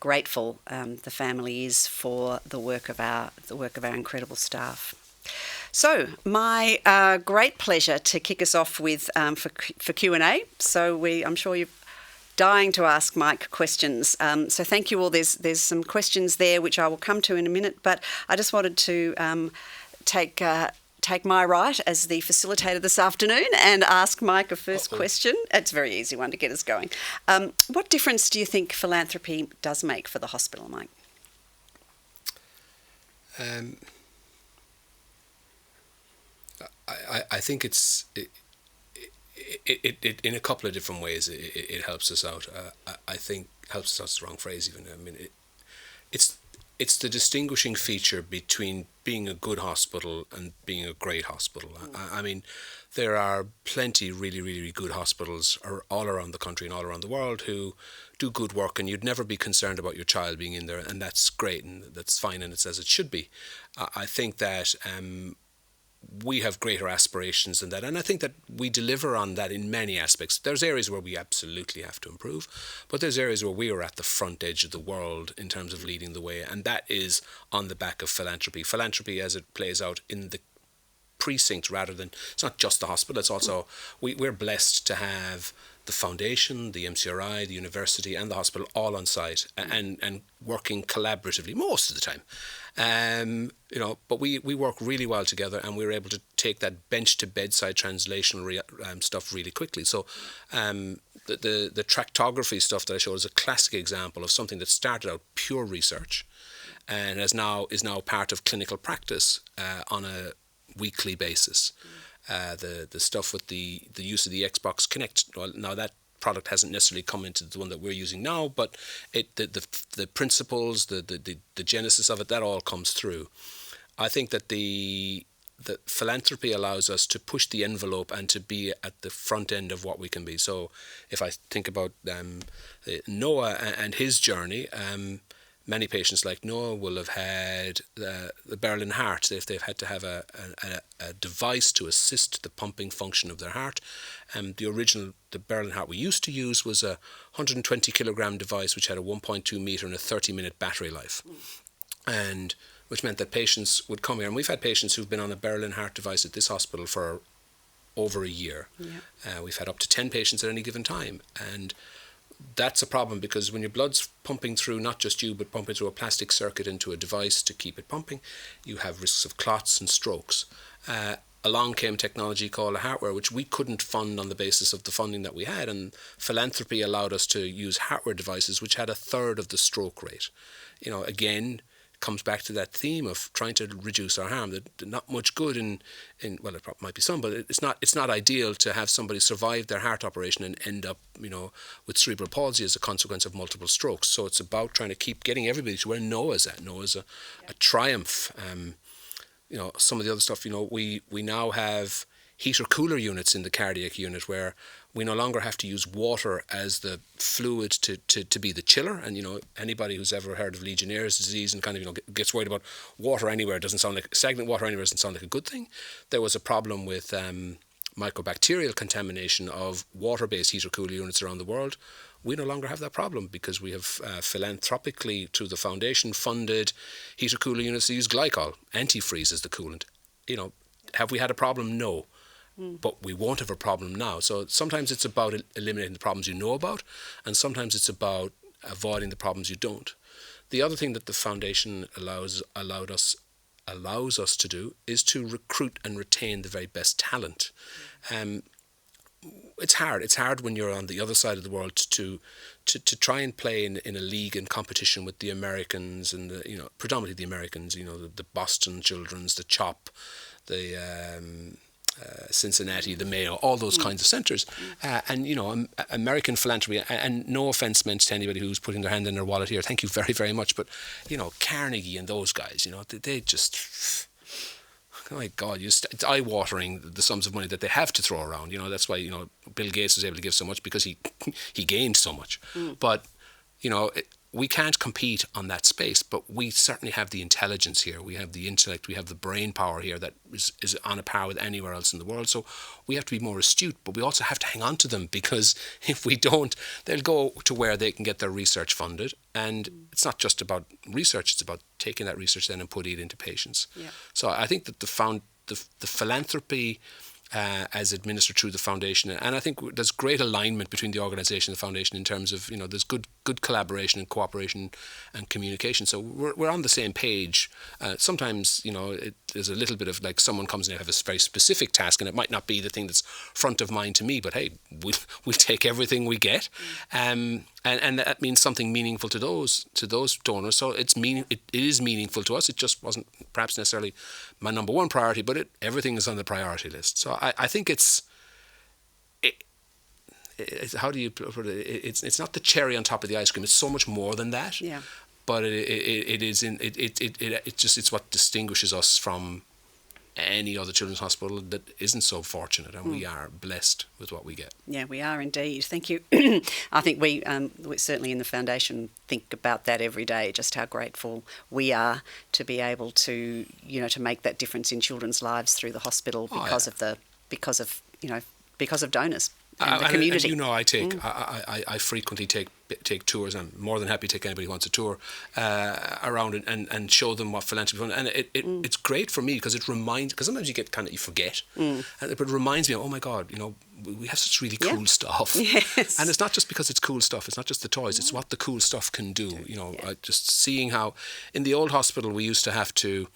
grateful the family is for the work of our incredible staff. So, my great pleasure to kick us off with for Q&A. So I'm sure you're dying to ask Mike questions. So thank you all. There's some questions there which I will come to in a minute, but I just wanted to take my right as the facilitator this afternoon and ask Mike a first question. It's a very easy one to get us going. What difference do you think philanthropy does make for the hospital, Mike? I think it in a couple of different ways it helps us out. I think helps us out's the wrong phrase even. I mean, it's the distinguishing feature between being a good hospital and being a great hospital. I mean, there are plenty really, really good hospitals all around the country and all around the world who do good work, and you'd never be concerned about your child being in there, and that's great and that's fine and it's as it should be. I think that we have greater aspirations than that, and I think that we deliver on that in many aspects. There's areas where we absolutely have to improve, but there's areas where we are at the front edge of the world in terms of leading the way, and that is on the back of philanthropy. Philanthropy, as it plays out in the precinct rather than, it's not just the hospital, it's also, we're blessed to have the foundation, the MCRI, the university and the hospital all on site and working collaboratively most of the time. But we work really well together, and we were able to take that bench to bedside translational stuff really quickly. So the tractography stuff that I showed is a classic example of something that started out pure research and is now part of clinical practice on a weekly basis. The stuff with the use of the Xbox Connect, well, now that product hasn't necessarily come into the one that we're using now, but the principles, the genesis of it, that all comes through. I think that the philanthropy allows us to push the envelope and to be at the front end of what we can be. So if I think about Noah and his journey, many patients like Noah will have had the Berlin heart. If they've had to have a device to assist the pumping function of their heart. The Berlin heart we used to use was a 120 kilogram device which had a 1.2 metre and a 30-minute battery life. And which meant that patients would come here. And we've had patients who've been on a Berlin heart device at this hospital for over a year. Yeah. We've had up to 10 patients at any given time. And that's a problem, because when your blood's pumping through, not just you, but pumping through a plastic circuit into a device to keep it pumping, you have risks of clots and strokes. Along came technology called hardware, which we couldn't fund on the basis of the funding that we had, and philanthropy allowed us to use hardware devices which had a third of the stroke rate. Again, comes back to that theme of trying to reduce our harm. That not much good in well, it might be some, but it's not ideal to have somebody survive their heart operation and end up with cerebral palsy as a consequence of multiple strokes. So it's about trying to keep getting everybody to where Noah's at. Noah's a triumph. Some of the other stuff, we now have heater cooler units in the cardiac unit where we no longer have to use water as the fluid to be the chiller. And anybody who's ever heard of Legionnaire's disease and kind of gets worried about water anywhere, doesn't sound like stagnant water anywhere, doesn't sound like a good thing. There was a problem with microbacterial contamination of water-based heater cooler units around the world. We no longer have that problem because we have philanthropically, through the foundation, funded heater cooler units that use glycol. Antifreeze as the coolant. Have we had a problem? No. But we won't have a problem now. So sometimes it's about eliminating the problems you know about, and sometimes it's about avoiding the problems you don't. The other thing that the foundation allows us to do is to recruit and retain the very best talent. It's hard. It's hard when you're on the other side of the world to try and play in a league and competition with the Americans and predominantly the Americans. The Boston Children's, the CHOP, the Cincinnati, the Mayo, all those kinds of centres. American philanthropy, and no offence meant to anybody who's putting their hand in their wallet here, thank you very, very much, but, Carnegie and those guys, they just, oh my God, it's eye-watering, the sums of money that they have to throw around. That's why, Bill Gates was able to give so much, because he gained so much. But, we can't compete on that space, but we certainly have the intelligence here. We have the intellect, we have the brain power here that is on a par with anywhere else in the world. So we have to be more astute, but we also have to hang on to them, because if we don't, they'll go to where they can get their research funded. And it's not just about research, it's about taking that research then and putting it into patients. Yeah. So I think that the philanthropy as administered through the foundation, and I think there's great alignment between the organisation and the foundation in terms of there's good collaboration and cooperation and communication. So we're on the same page. Sometimes there's a little bit of like someone comes in and have a very specific task, and it might not be the thing that's front of mind to me, but hey, we'll take everything we get, and that means something meaningful to those donors. So it is meaningful to us. It just wasn't perhaps necessarily my number one priority, but everything is on the priority list. So I think it's how do you put it? It's not the cherry on top of the ice cream. It's so much more than that. Yeah. But it's what distinguishes us from any other children's hospital that isn't so fortunate, and we are blessed with what we get. Yeah, we are indeed. Thank you. I think we certainly in the foundation think about that every day, just how grateful we are to be able to to make that difference in children's lives through the hospital because of donors. and the community. And I take I frequently take tours. I'm more than happy to take anybody who wants a tour around and show them what philanthropy is. And it's great for me because it reminds, because sometimes you forget, but it reminds me of, oh my God, we have such really cool stuff. Yes. And it's not just because it's cool stuff, it's not just the toys, it's what the cool stuff can do. Just seeing how in the old hospital we used to have to,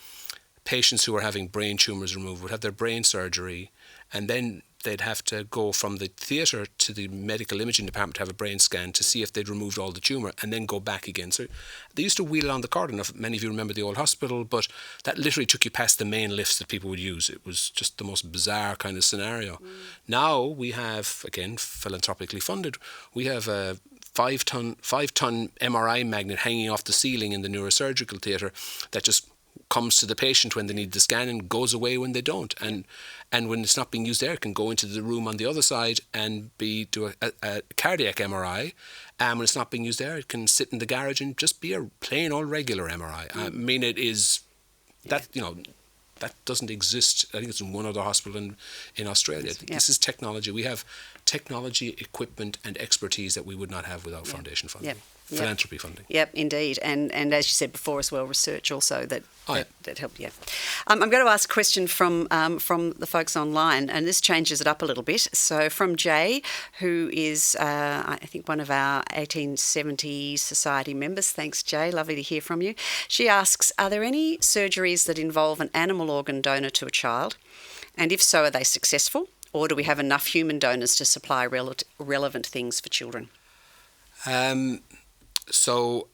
patients who were having brain tumours removed would have their brain surgery, and then they'd have to go from the theatre to the medical imaging department to have a brain scan to see if they'd removed all the tumour, and then go back again. So they used to wheel on the corridor. Many of you remember the old hospital, but that literally took you past the main lifts that people would use. It was just the most bizarre kind of scenario. Now we have, again, philanthropically funded, we have a 5-ton MRI magnet hanging off the ceiling in the neurosurgical theatre that just comes to the patient when they need the scan and goes away when they don't. And when it's not being used there, it can go into the room on the other side and do a cardiac MRI. And when it's not being used there, it can sit in the garage and just be a plain old regular MRI. I mean, it is that, that doesn't exist. I think it's in one other hospital in Australia. This is technology. We have technology, equipment and expertise that we would not have without foundation funding. Philanthropy funding. Yep, indeed. And as you said before as well, research also that helped. I'm going to ask a question from the folks online, and this changes it up a little bit. So from Jay, who is, I think, one of our 1870 Society members. Thanks, Jay. Lovely to hear from you. She asks, are there any surgeries that involve an animal organ donor to a child? And if so, are they successful? Or do we have enough human donors to supply relevant things for children? So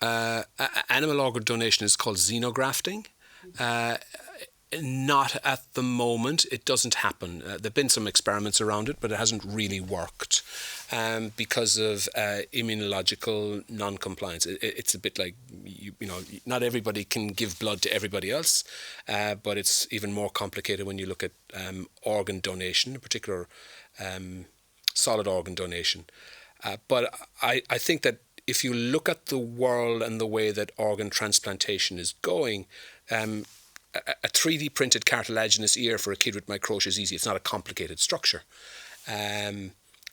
animal organ donation is called xenografting. Not at the moment. It doesn't happen. There have been some experiments around it, but it hasn't really worked because of immunological non-compliance. It's a bit like, not everybody can give blood to everybody else, but it's even more complicated when you look at organ donation, in particular solid organ donation. But I think that if you look at the world and the way that organ transplantation is going, a 3D printed cartilaginous ear for a kid with microtia is easy. It's not a complicated structure. A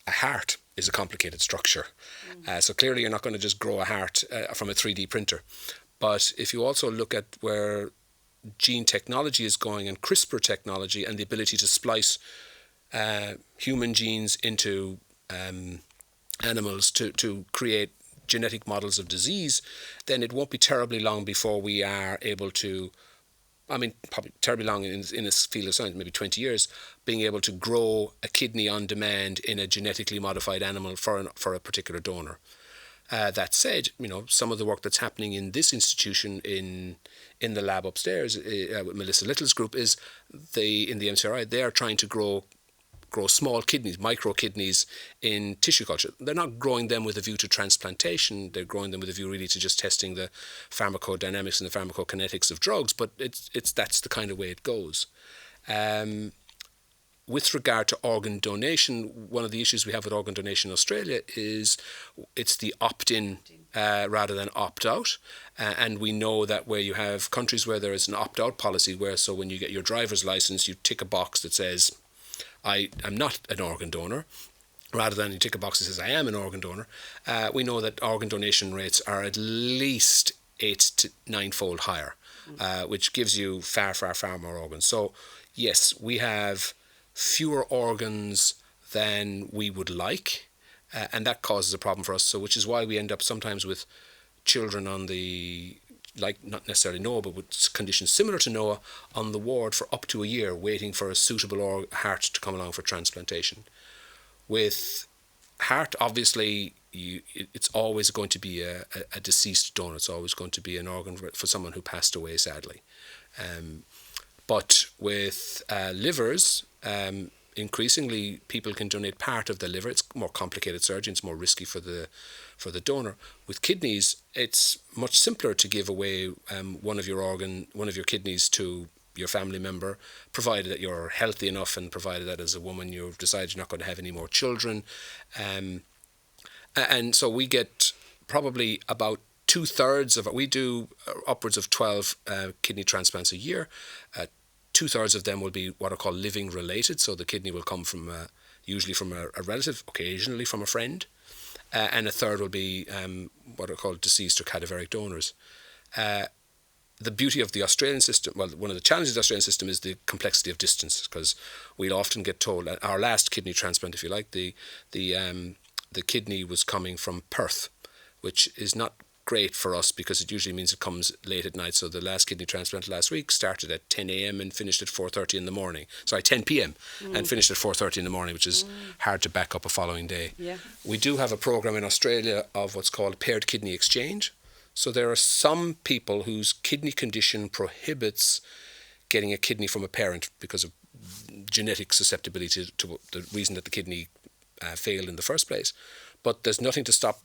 heart is a complicated structure. So clearly you're not going to just grow a heart from a 3D printer. But if you also look at where gene technology is going and CRISPR technology and the ability to splice human genes into animals to create genetic models of disease, then it won't be terribly long before we are able to, probably terribly long in this field of science, maybe 20 years, being able to grow a kidney on demand in a genetically modified animal for a particular donor. That said, some of the work that's happening in this institution in the lab upstairs with Melissa Little's group is in the MCRI, they are trying to grow small kidneys, micro kidneys in tissue culture. They're not growing them with a view to transplantation. They're growing them with a view really to just testing the pharmacodynamics and the pharmacokinetics of drugs. But that's the kind of way it goes. With regard to organ donation, one of the issues we have with organ donation in Australia is it's the opt-in rather than opt-out. And we know that where you have countries where there is an opt-out policy, so when you get your driver's license, you tick a box that says, I am not an organ donor, rather than you tick a box that says I am an organ donor. We know that organ donation rates are at least 8 to 9-fold higher, which gives you far, far, far more organs. So yes, we have fewer organs than we would like, and that causes a problem for us. So which is why we end up sometimes with children on not necessarily Noah, but with conditions similar to Noah, on the ward for up to a year, waiting for a suitable heart to come along for transplantation. With heart, obviously, it's always going to be a deceased donor. It's always going to be an organ for someone who passed away, sadly. But with livers, increasingly people can donate part of the liver. It's more complicated surgery. It's more risky for the donor. With kidneys, it's much simpler to give away one of your kidneys to your family member, provided that you're healthy enough and provided that as a woman you've decided you're not going to have any more children. And so we get probably about 2/3 of it. We do upwards of 12 kidney transplants a year. 2/3 of them will be what are called living related, so the kidney will come from a usually from a relative, occasionally from a friend, and a third will be what are called deceased or cadaveric donors. The beauty of the Australian system, well, one of the challenges of the Australian system is the complexity of distance, because we'll often get told, our last kidney transplant, if you like, the kidney was coming from Perth, which is not great for us because it usually means it comes late at night. So the last kidney transplant last week started at 10 a.m. and finished at 4:30 in the morning. Sorry, 10 p.m. and finished at 4:30 in the morning, which is hard to back up a following day. Yeah. We do have a program in Australia of what's called paired kidney exchange. So there are some people whose kidney condition prohibits getting a kidney from a parent because of genetic susceptibility to the reason that the kidney failed in the first place. But there's nothing to stop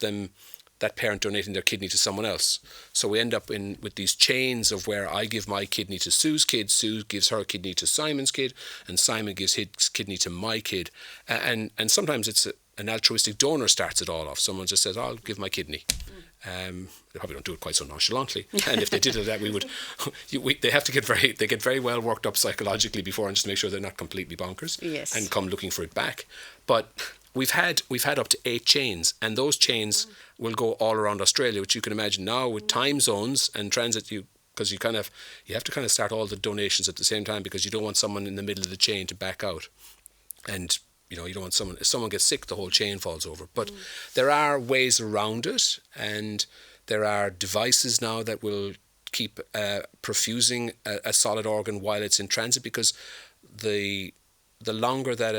that parent donating their kidney to someone else. So we end up with these chains of where I give my kidney to Sue's kid, Sue gives her kidney to Simon's kid, and Simon gives his kidney to my kid. And sometimes it's an altruistic donor starts it all off. Someone just says, I'll give my kidney. They probably don't do it quite so nonchalantly, and if they did it, that they have to get very well worked up psychologically before, and just to make sure they're not completely bonkers, yes, and come looking for it back. But we've had up to 8 chains, and those chains will go all around Australia, which you can imagine now with time zones and transit. Because you have to start all the donations at the same time, because you don't want someone in the middle of the chain to back out, and you don't want if someone gets sick, the whole chain falls over. But there are ways around it, and there are devices now that will keep perfusing a solid organ while it's in transit, because the longer that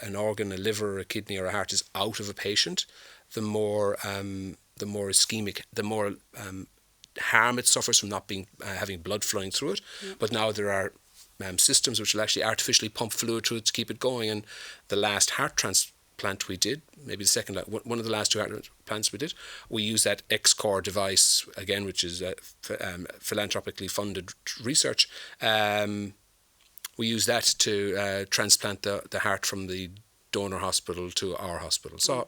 an organ, a liver, or a kidney, or a heart is out of a patient, the more ischemic, the more harm it suffers from not being having blood flowing through it. But now there are systems which will actually artificially pump fluid through it to keep it going. And the last heart transplant we did, maybe the second, one of the last 2 heart transplants we did, we used that X-Core device, again, which is philanthropically funded research. We use that to transplant the heart from the donor hospital to our hospital. So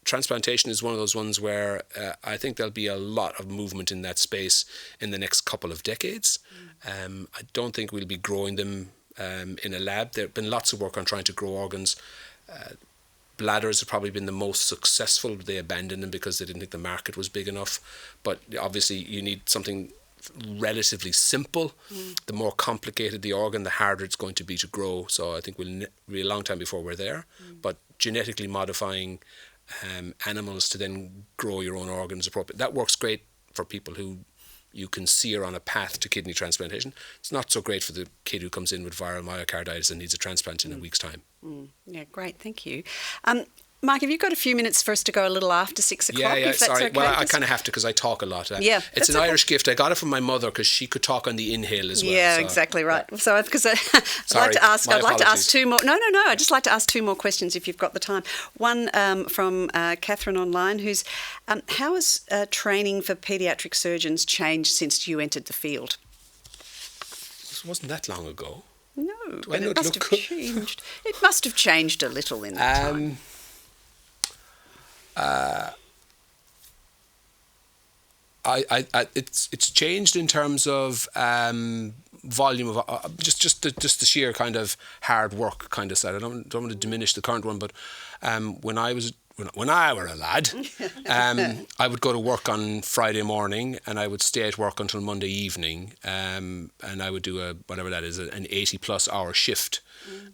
transplantation is one of those ones where I think there'll be a lot of movement in that space in the next couple of decades. I don't think we'll be growing them in a lab. There have been lots of work on trying to grow organs. Bladders have probably been the most successful. They abandoned them because they didn't think the market was big enough. But obviously you need something relatively simple. The more complicated the organ, the harder it's going to be to grow. So I think we'll be a long time before we're there. But genetically modifying animals to then grow your own organs appropriate, that works great for people who you can see are on a path to kidney transplantation. It's not so great for the kid who comes in with viral myocarditis and needs a transplant in a week's time. Yeah, great, thank you. Mike, have you got a few minutes for us to go a little after 6 o'clock? Yeah, if that's sorry. Okay? Well, I kind of have to because I talk a lot. It's an Irish gift. I got it from my mother because she could talk on the inhale as well. Yeah, so, exactly right. Yeah. So, because I'd like to ask 2 more. No. I'd just like to ask 2 more questions if you've got the time. One from Catherine online, who's how has training for paediatric surgeons changed since you entered the field? It wasn't that long ago. No, but it must have changed. It must have changed a little in that time. It's changed in terms of volume of just the sheer kind of hard work kind of side. I don't want to diminish the current one, but when I were a lad, I would go to work on Friday morning and I would stay at work until Monday evening, and I would do an 80+ hour shift,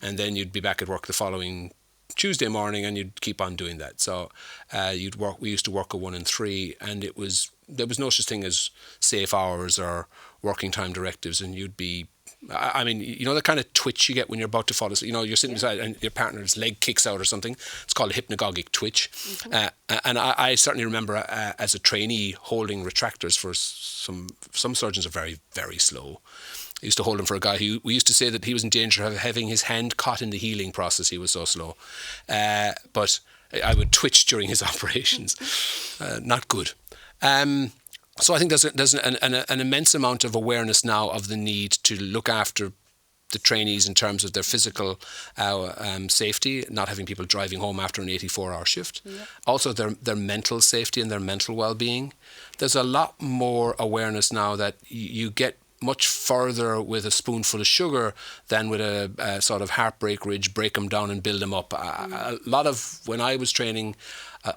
and then you'd be back at work the following Tuesday morning, and you'd keep on doing that. So we used to work a 1 and 3, and there was no such thing as safe hours or working time directives, and you'd be, I mean, the kind of twitch you get when you're about to fall asleep. You're sitting beside and your partner's leg kicks out or something. It's called a hypnagogic twitch. And I certainly remember as a trainee holding retractors for some surgeons are very, very slow. I used to hold him for a guy who we used to say that he was in danger of having his hand caught in the healing process. He was so slow. But I would twitch during his operations. Not good. So I think there's an immense amount of awareness now of the need to look after the trainees in terms of their physical safety, not having people driving home after an 84-hour shift. Yeah. Also their mental safety and their mental well-being. There's a lot more awareness now that you get much further with a spoonful of sugar than with a sort of heartbreak ridge, break them down and build them up. A lot of, when I was training,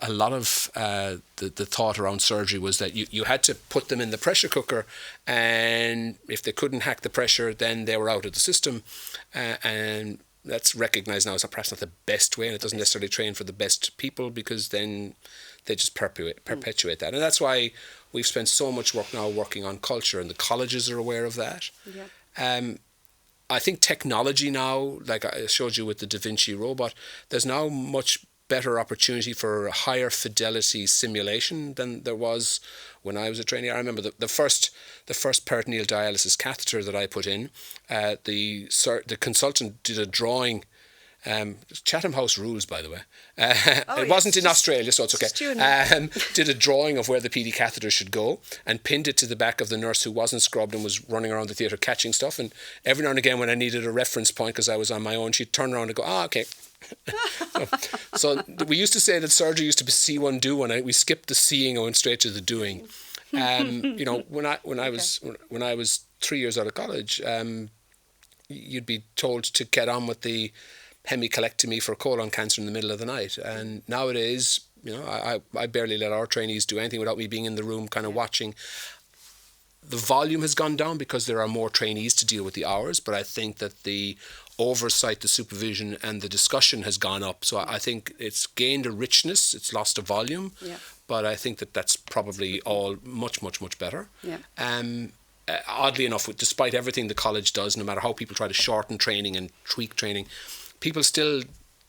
a lot of the thought around surgery was that you had to put them in the pressure cooker, and if they couldn't hack the pressure, then they were out of the system. And that's recognised now as perhaps not the best way, and it doesn't necessarily train for the best people, because then they just perpetuate that. And that's why we've spent so much work now working on culture, and the colleges are aware of that. Yeah. I think technology now, like I showed you with the Da Vinci robot, there's now much better opportunity for higher fidelity simulation than there was when I was a trainee. I remember the first peritoneal dialysis catheter that I put in, the consultant did a drawing. Chatham House rules, by the way. It wasn't in Australia, so it's okay. Did a drawing of where the PD catheter should go and pinned it to the back of the nurse who wasn't scrubbed and was running around the theatre catching stuff. And every now and again, when I needed a reference point because I was on my own, she'd turn around and go, okay. so we used to say that surgery used to be see one, do one. We skipped the seeing and went straight to the doing. When I was 3 years out of college, you'd be told to get on with the hemicolectomy for colon cancer in the middle of the night. And nowadays, I barely let our trainees do anything without me being in the room kind of watching. The volume has gone down because there are more trainees to deal with the hours, but I think that the oversight, the supervision and the discussion has gone up. So I think it's gained a richness, it's lost a volume, but I think that's probably all much, much, much better. Yeah. Oddly enough, despite everything the college does, no matter how people try to shorten training and tweak training, people still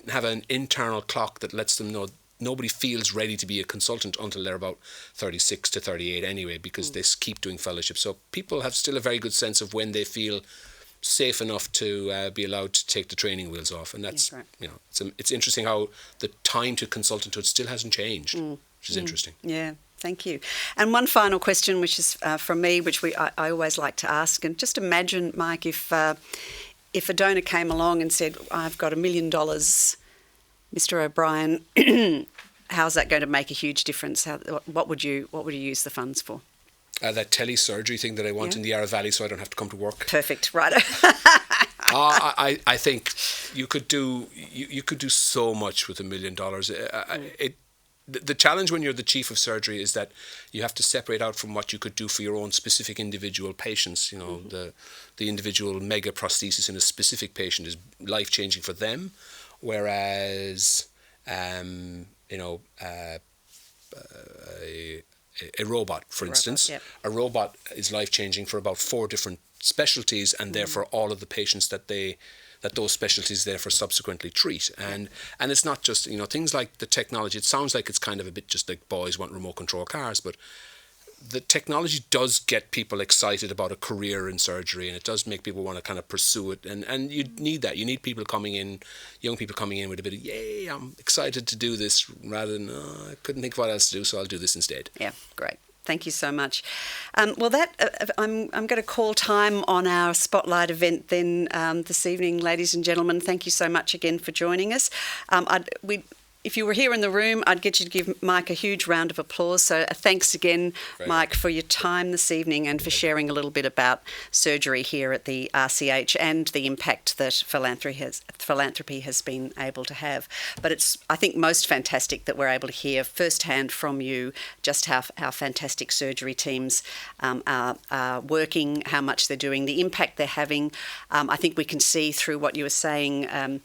have an internal clock that lets them know nobody feels ready to be a consultant until they're about 36 to 38 anyway, because they keep doing fellowship. So people have still a very good sense of when they feel safe enough to be allowed to take the training wheels off. And that's, it's interesting how the time to consultanthood still hasn't changed, which is interesting. Yeah. Thank you. And one final question, which is from me, which I always like to ask, and just imagine, Mike, if a donor came along and said, I've got $1 million, Mr. O'Brien, how's that going to make a huge difference? What would you use the funds for? That telesurgery thing that I want in the Yarra Valley, so I don't have to come to work. Perfect, right. I think you could do so much with $1 million. The challenge when you're the chief of surgery is that you have to separate out from what you could do for your own specific individual patients. The individual mega prosthesis in a specific patient is life-changing for them, whereas a robot, for instance, a robot is life-changing for about 4 different specialties, and therefore all of the patients that those specialties therefore subsequently treat. And it's not just, things like the technology. It sounds like it's kind of a bit just like boys want remote control cars, but the technology does get people excited about a career in surgery, and it does make people want to kind of pursue it. And you need that. You need people coming in, young people coming in with a bit of, yay, I'm excited to do this, rather than, I couldn't think of what else to do, so I'll do this instead. Yeah, great. Thank you so much. I'm going to call time on our Spotlight event then this evening, ladies and gentlemen. Thank you so much again for joining us. If you were here in the room, I'd get you to give Mike a huge round of applause. So thanks again, Mike, for your time this evening and for sharing a little bit about surgery here at the RCH and the impact that philanthropy has been able to have. But it's, I think, most fantastic that we're able to hear firsthand from you just how fantastic surgery teams are working, how much they're doing, the impact they're having. I think we can see through what you were saying.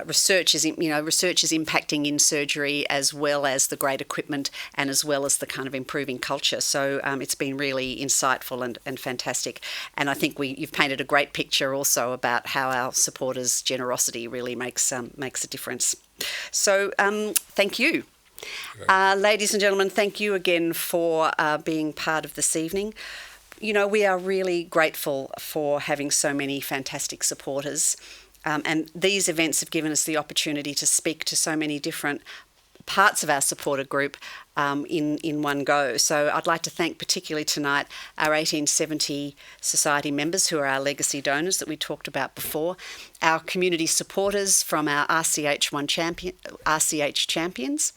Research is impacting in surgery, as well as the great equipment and as well as the kind of improving culture. So it's been really insightful and fantastic. And I think you've painted a great picture also about how our supporters' generosity really makes a difference. So thank you. Ladies and gentlemen, thank you again for being part of this evening. We are really grateful for having so many fantastic supporters. And these events have given us the opportunity to speak to so many different parts of our supporter group in one go. So I'd like to thank particularly tonight our 1870 Society members who are our legacy donors that we talked about before, our community supporters from our RCH champions,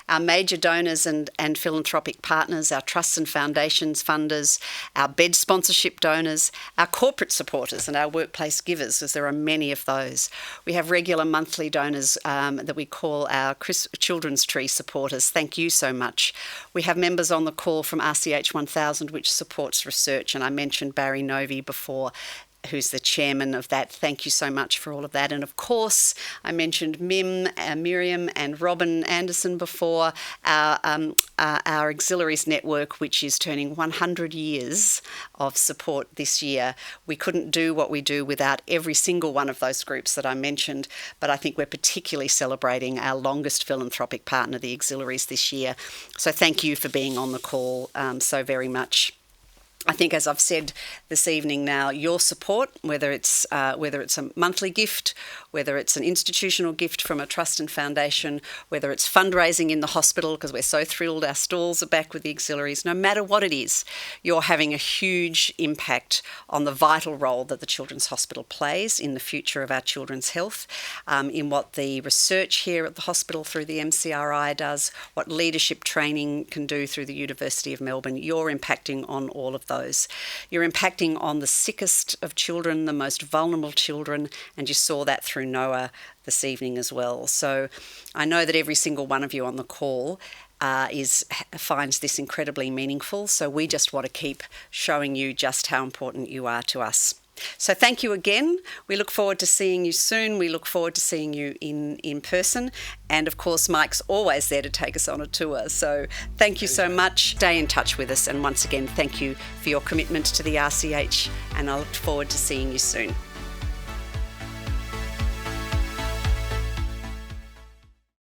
our major donors and philanthropic partners, our trusts and foundations funders, our bed sponsorship donors, our corporate supporters and our workplace givers, as there are many of those. We have regular monthly donors that we call our Children's Tree supporters. Thank you so much. We have members on the call from RCH 1000, which supports research, and I mentioned Barry Novi before, who's the chairman of that. Thank you so much for all of that. And of course, I mentioned Miriam and Robin Anderson before, our auxiliaries network, which is turning 100 years of support this year. We couldn't do what we do without every single one of those groups that I mentioned, but I think we're particularly celebrating our longest philanthropic partner, the auxiliaries, this year. So thank you for being on the call so very much. I think, as I've said this evening now, your support, whether it's a monthly gift, whether it's an institutional gift from a trust and foundation, whether it's fundraising in the hospital, because we're so thrilled our stalls are back with the auxiliaries, no matter what it is, you're having a huge impact on the vital role that the Children's Hospital plays in the future of our children's health, in what the research here at the hospital through the MCRI does, what leadership training can do through the University of Melbourne. You're impacting on all of those. You're impacting on the sickest of children, the most vulnerable children, and you saw that through Noah this evening as well. So I know that every single one of you on the call finds this incredibly meaningful, so we just want to keep showing you just how important you are to us. So thank you again. We look forward to seeing you soon. We look forward to seeing you in person. And of course, Mike's always there to take us on a tour. So thank you so much. Stay in touch with us. And once again, thank you for your commitment to the RCH. And I look forward to seeing you soon.